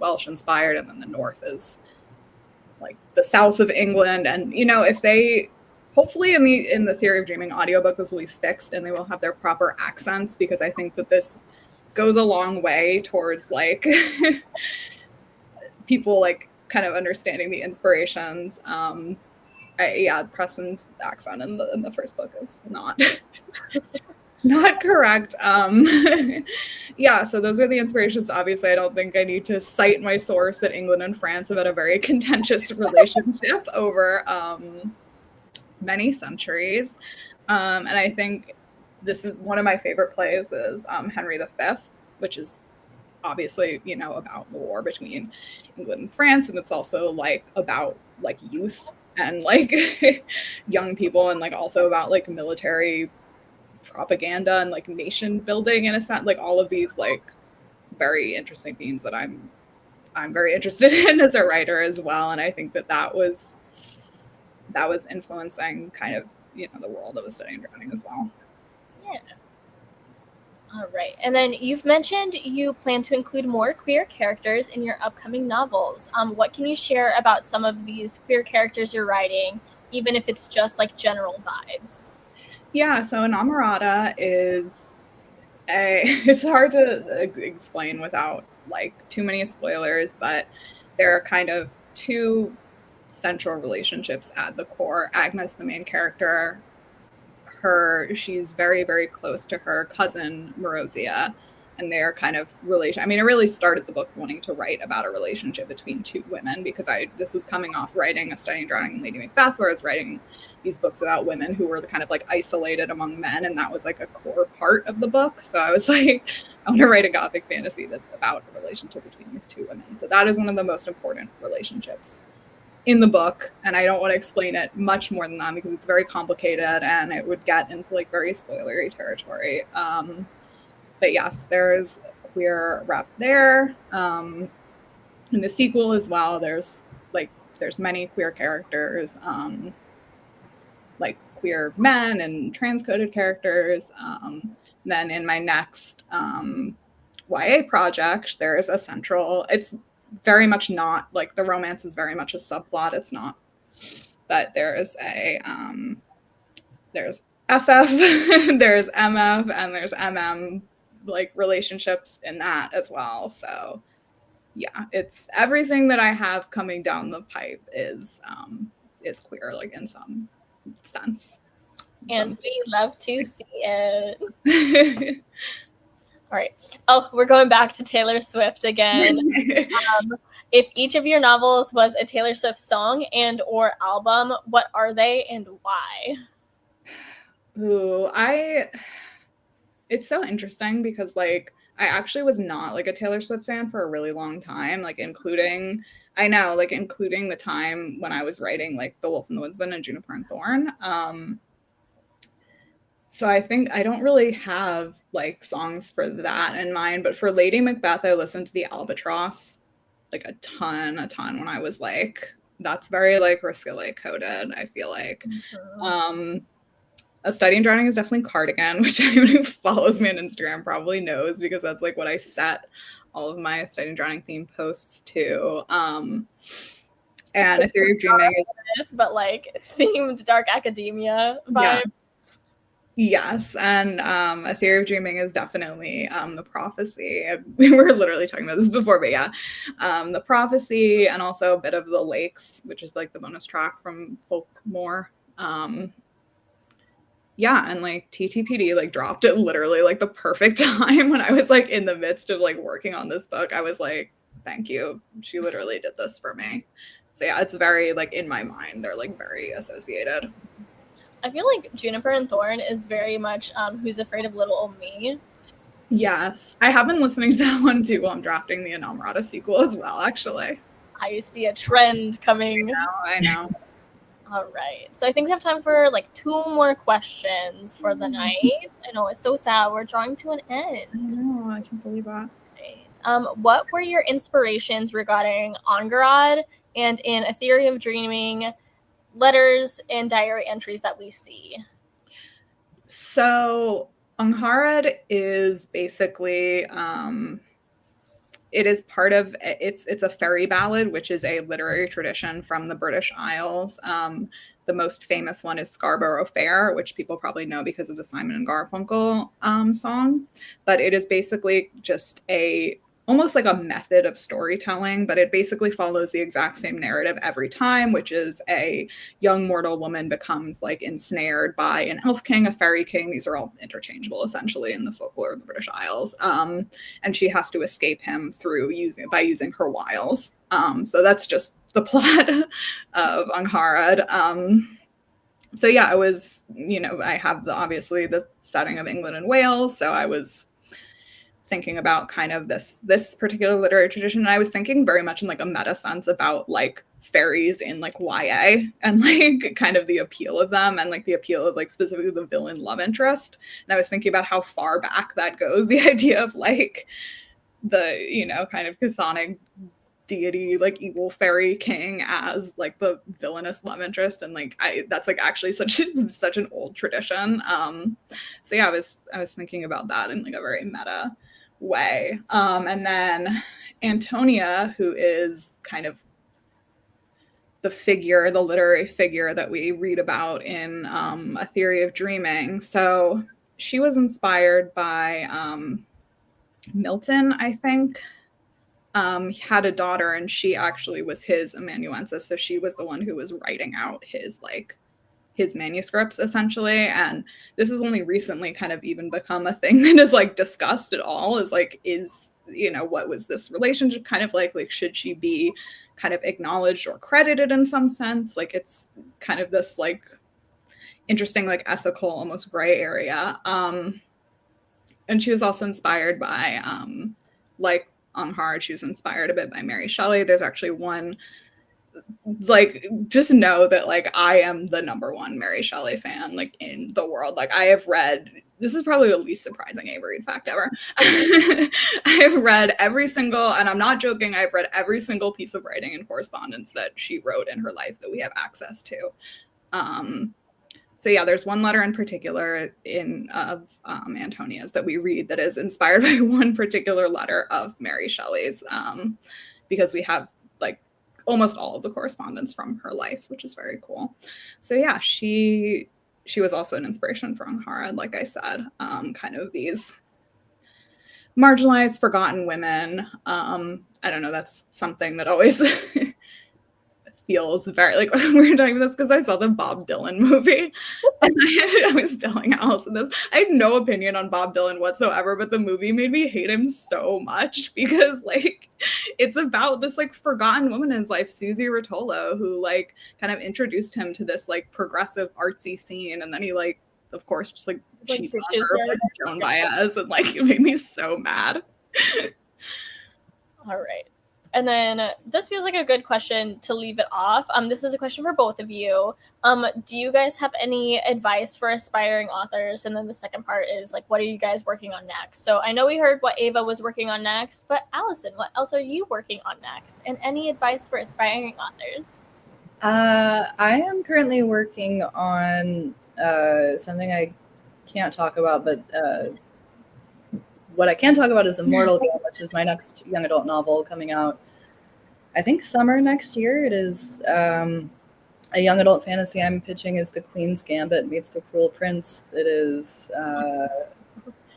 Welsh inspired, and then the north is like the south of England. And if they, hopefully in the Theory of Dreaming audiobook, this will be fixed and they will have their proper accents, because I think that this goes a long way towards like people like kind of understanding the inspirations. Preston's accent in the first book is not not correct. Yeah, so those are the inspirations. Obviously, I don't think I need to cite my source that England and France have had a very contentious relationship over many centuries. And I think this is one of my favorite plays is Henry V, which is obviously, about the war between England and France. And it's also like about like youth and like young people, and like also about like military propaganda and like nation building in a sense, like all of these like very interesting themes that I'm very interested in as a writer as well. And I think that was influencing kind of, you know, the world I was studying drowning as well. Yeah. All right. And then you've mentioned you plan to include more queer characters in your upcoming novels. What can you share about some of these queer characters you're writing, even if it's just like general vibes? Yeah, so Inamorata is it's hard to explain without like too many spoilers, but there are kind of two central relationships at the core. Agnes, the main character, she's very, very close to her cousin Marozia, and their kind of relation. I mean, I really started the book wanting to write about a relationship between two women because this was coming off writing A Study in Drowning and Lady Macbeth, where I was writing these books about women who were kind of like isolated among men, and that was like a core part of the book. So I was like, I want to write a gothic fantasy that's about a relationship between these two women. So that is one of the most important relationships in the book, and I don't want to explain it much more than that because it's very complicated and it would get into like very spoilery territory. But yes, there's queer rep there. In the sequel as well, there's many queer characters, like queer men and transcoded characters. Then in my next YA project, there is a central, it's very much not like the romance is very much a subplot. It's not, but there is there's FF, there's MF, and there's MM like relationships in that as well. So yeah, it's everything that I have coming down the pipe is queer, like in some sense. And we love to see it. All right. Oh, we're going back to Taylor Swift again. If each of your novels was a Taylor Swift song and or album, what are they and why? Ooh, it's so interesting because like I actually was not like a Taylor Swift fan for a really long time, like including the time when I was writing like The Wolf and the Woodsman and Juniper and Thorn. So I think I don't really have like songs for that in mind, but for Lady Macbeth, I listened to the Albatross like a ton when I was like, that's very like Roskilde coded, I feel like. Mm-hmm. A Study in Drowning is definitely Cardigan, which anyone who follows me on Instagram probably knows because that's like what I set all of my Study in Drowning theme posts to. And so A Theory of Dreaming is, but like themed dark academia vibes. Yes, and A Theory of Dreaming is definitely The Prophecy. We were literally talking about this before, but yeah, The Prophecy, and also a bit of The Lakes, which is like the bonus track from Folkmore. Yeah, and like TTPD like dropped it literally like the perfect time when I was like in the midst of like working on this book. I was like, thank you. She literally did this for me. So yeah, it's very like in my mind, they're like very associated. I feel like Juniper and Thorn is very much Who's Afraid of Little Old Me. Yes. I have been listening to that one too while I'm drafting the Inamorata sequel as well, actually. I see a trend coming. I know. All right. So I think we have time for like 2 more questions for the night. I know it's so sad. We're drawing to an end. I know. I can't believe that. Right. What were your inspirations regarding Angharad and in A Theory of Dreaming, letters and diary entries that we see? So Angharad is basically it is part of it's a fairy ballad, which is a literary tradition from the British Isles. The most famous one is Scarborough Fair, which people probably know because of the Simon and Garfunkel song. But it is basically just almost like a method of storytelling, but it basically follows the exact same narrative every time, which is a young mortal woman becomes like ensnared by an elf king, a fairy king. These are all interchangeable essentially in the folklore of the British Isles. And she has to escape him by using her wiles. So that's just the plot of Angharad. So yeah, I was, I have obviously the setting of England and Wales. So I was thinking about kind of this particular literary tradition. And I was thinking very much in like a meta sense about like fairies in like YA and like kind of the appeal of them and like the appeal of like specifically the villain love interest. And I was thinking about how far back that goes, the idea of like the, you know, kind of chthonic deity, like evil fairy king as like the villainous love interest, and like that's like actually such an old tradition. So yeah, I was thinking about that in like a very meta way. And then Antonia, who is kind of the literary figure that we read about in A Theory of Dreaming. So she was inspired by Milton, I think. Had a daughter, and she actually was his amanuensis. So she was the one who was writing out his manuscripts essentially. And this has only recently kind of even become a thing that is like discussed at all, is like, you know, what was this relationship kind of like should she be kind of acknowledged or credited in some sense? Like it's kind of this like interesting, like ethical, almost gray area. And she was also inspired by like on Hard, she was inspired a bit by Mary Shelley. There's actually one, like, just know that like I am the #1 Mary Shelley fan like in the world. Like I have read, this is probably the least surprising Ava Reid fact ever. I have read every single, and I'm not joking, I've read every single piece of writing and correspondence that she wrote in her life that we have access to. So yeah, there's one letter in particular of Antonia's that we read that is inspired by one particular letter of Mary Shelley's, because we have like almost all of the correspondence from her life, which is very cool. So yeah, she was also an inspiration for Angharad, like I said, kind of these marginalized, forgotten women. I don't know, that's something that always feels very like we were talking about this because I saw the Bob Dylan movie, and I was telling Alison this. I had no opinion on Bob Dylan whatsoever, but the movie made me hate him so much because like it's about this like forgotten woman in his life, Susie Rotolo, who like kind of introduced him to this like progressive artsy scene, and then he like of course just like cheats on her with Joan Baez, and like it made me so mad. All right. And then this feels like a good question to leave it off. This is a question for both of you. Do you guys have any advice for aspiring authors? And then the second part is like, what are you guys working on next? So I know we heard what Ava was working on next, but Alison, what else are you working on next? And any advice for aspiring authors? I am currently working on something I can't talk about, but what I can talk about is Immortal Game, which is my next young adult novel coming out, I think summer next year. It is a young adult fantasy I'm pitching as The Queen's Gambit meets The Cruel Prince. It is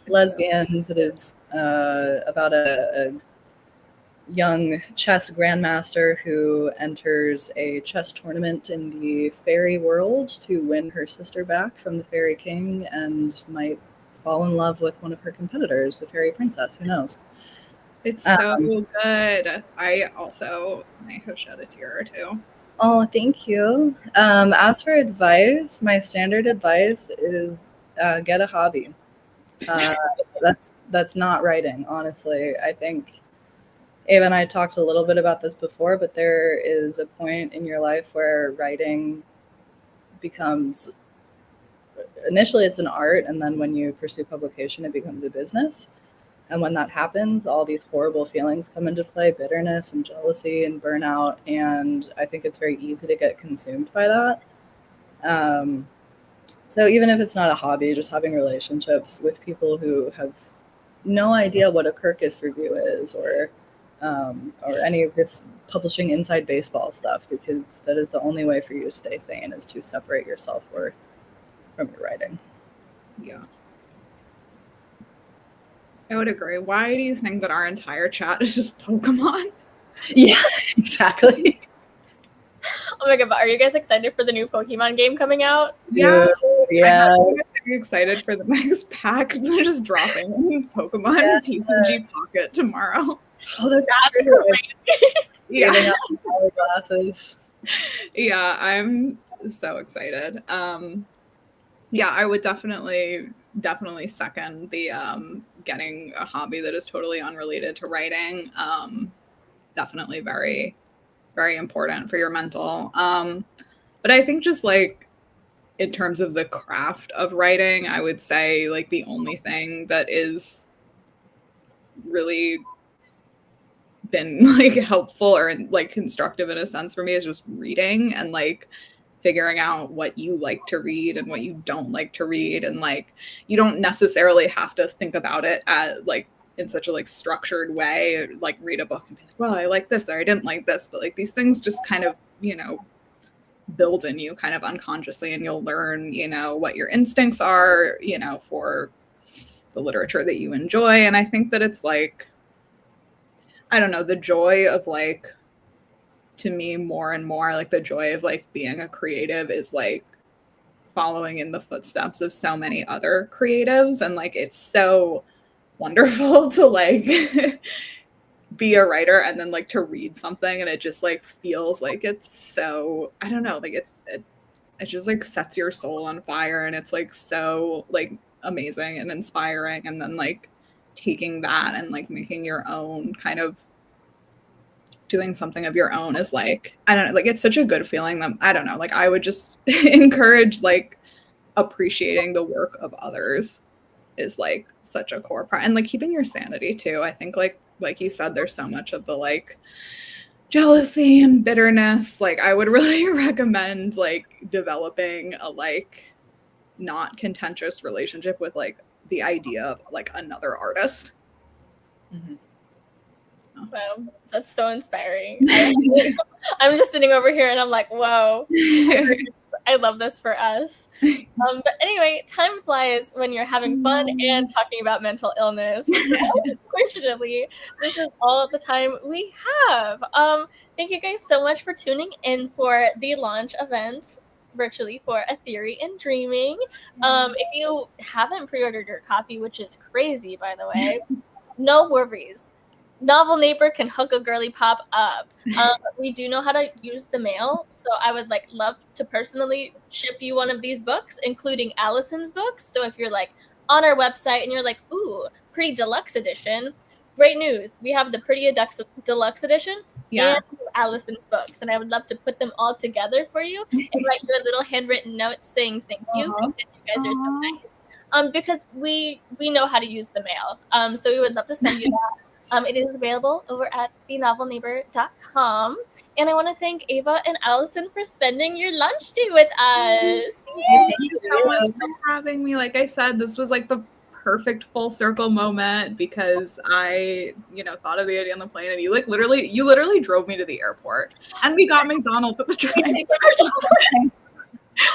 lesbians. It is about a young chess grandmaster who enters a chess tournament in the fairy world to win her sister back from the fairy king, and might fall in love with one of her competitors, the fairy princess. Who knows? It's so good. I have shed a tear or two. Oh, thank you. As for advice, my standard advice is get a hobby. That's not writing, honestly. I think Ava and I talked a little bit about this before, but there is a point in your life where writing becomes, initially it's an art, and then when you pursue publication, it becomes a business. And when that happens, all these horrible feelings come into play, bitterness and jealousy and burnout. And I think it's very easy to get consumed by that. So even if it's not a hobby, just having relationships with people who have no idea what a Kirkus review is, or any of this publishing inside baseball stuff, because that is the only way for you to stay sane, is to separate your self-worth from your writing. Yes. I would agree. Why do you think that our entire chat is just Pokemon? Yeah, exactly. Oh my god, but are you guys excited for the new Pokemon game coming out? Yeah. I'm excited for the next pack. They're just dropping Pokemon TCG Pocket tomorrow. Oh, that's crazy. Yeah. Glasses. Yeah, I'm so excited. Yeah, I would definitely second the getting a hobby that is totally unrelated to writing. Definitely very, very important for your mental. But I think just like in terms of the craft of writing, I would say like the only thing that is really been like helpful or like constructive in a sense for me is just reading and like figuring out what you like to read and what you don't like to read. And like you don't necessarily have to think about it as like in such a like structured way, like read a book and be like, well, I like this or I didn't like this, but like these things just kind of, you know, build in you kind of unconsciously, and you'll learn, you know, what your instincts are, you know, for the literature that you enjoy. And I think that it's like, I don't know, the joy of like, to me more and more, like the joy of like being a creative is like following in the footsteps of so many other creatives. And like, it's so wonderful to like be a writer and then like to read something and it just like feels like it's so, I don't know, like it just like sets your soul on fire, and it's like so like amazing and inspiring. And then like taking that and like making your own, kind of doing something of your own is like, I don't know, like it's such a good feeling that, I don't know, like I would just encourage like appreciating the work of others is like such a core part. And like keeping your sanity too. I think like you said, there's so much of the like jealousy and bitterness. Like I would really recommend like developing a like not contentious relationship with like the idea of like another artist. Mhm. Wow, that's so inspiring. I'm just sitting over here and I'm like, whoa, I love this for us. But anyway, time flies when you're having fun and talking about mental illness. Unfortunately, this is all the time we have. Thank you guys so much for tuning in for the launch event virtually for A Theory in Dreaming. If you haven't pre-ordered your copy, which is crazy, by the way, no worries. Novel Neighbor can hook a girly pop up. We do know how to use the mail, so I would like love to personally ship you one of these books, including Alison's books. So if you're like on our website and you're like, ooh, pretty deluxe edition, great news. We have the pretty deluxe edition and Alison's books, and I would love to put them all together for you and write you a little handwritten note saying thank you because you guys are so nice. Because we know how to use the mail. So we would love to send you that. It is available over at thenovelneighbor.com. And I want to thank Ava and Alison for spending your lunch day with us. Thank you so much for having me. Like I said, this was like the perfect full circle moment because I, you know, thought of the idea on the plane, and you literally drove me to the airport, and we got McDonald's at the drive.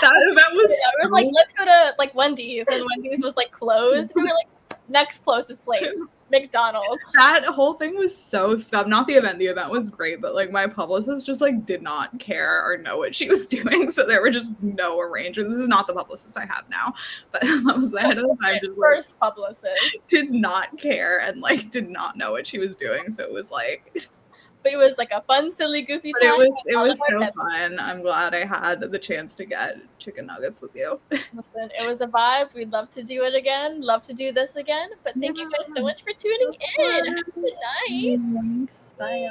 That event was we were like, let's go to like Wendy's, and Wendy's was like closed. We were like, next closest place, McDonald's. That whole thing was so stuff. Not the event. The event was great, but like my publicist just like did not care or know what she was doing. So there were just no arrangements. This is not the publicist I have now, but that was ahead of the time. Just first like, publicist did not care and like did not know what she was doing. So it was like. But it was like a fun, silly, goofy time. It was so fun. I'm glad I had the chance to get chicken nuggets with you. Listen, it was a vibe. We'd love to do it again. Love to do this again. But thank you guys so much for tuning in. Good night. Thanks. Bye.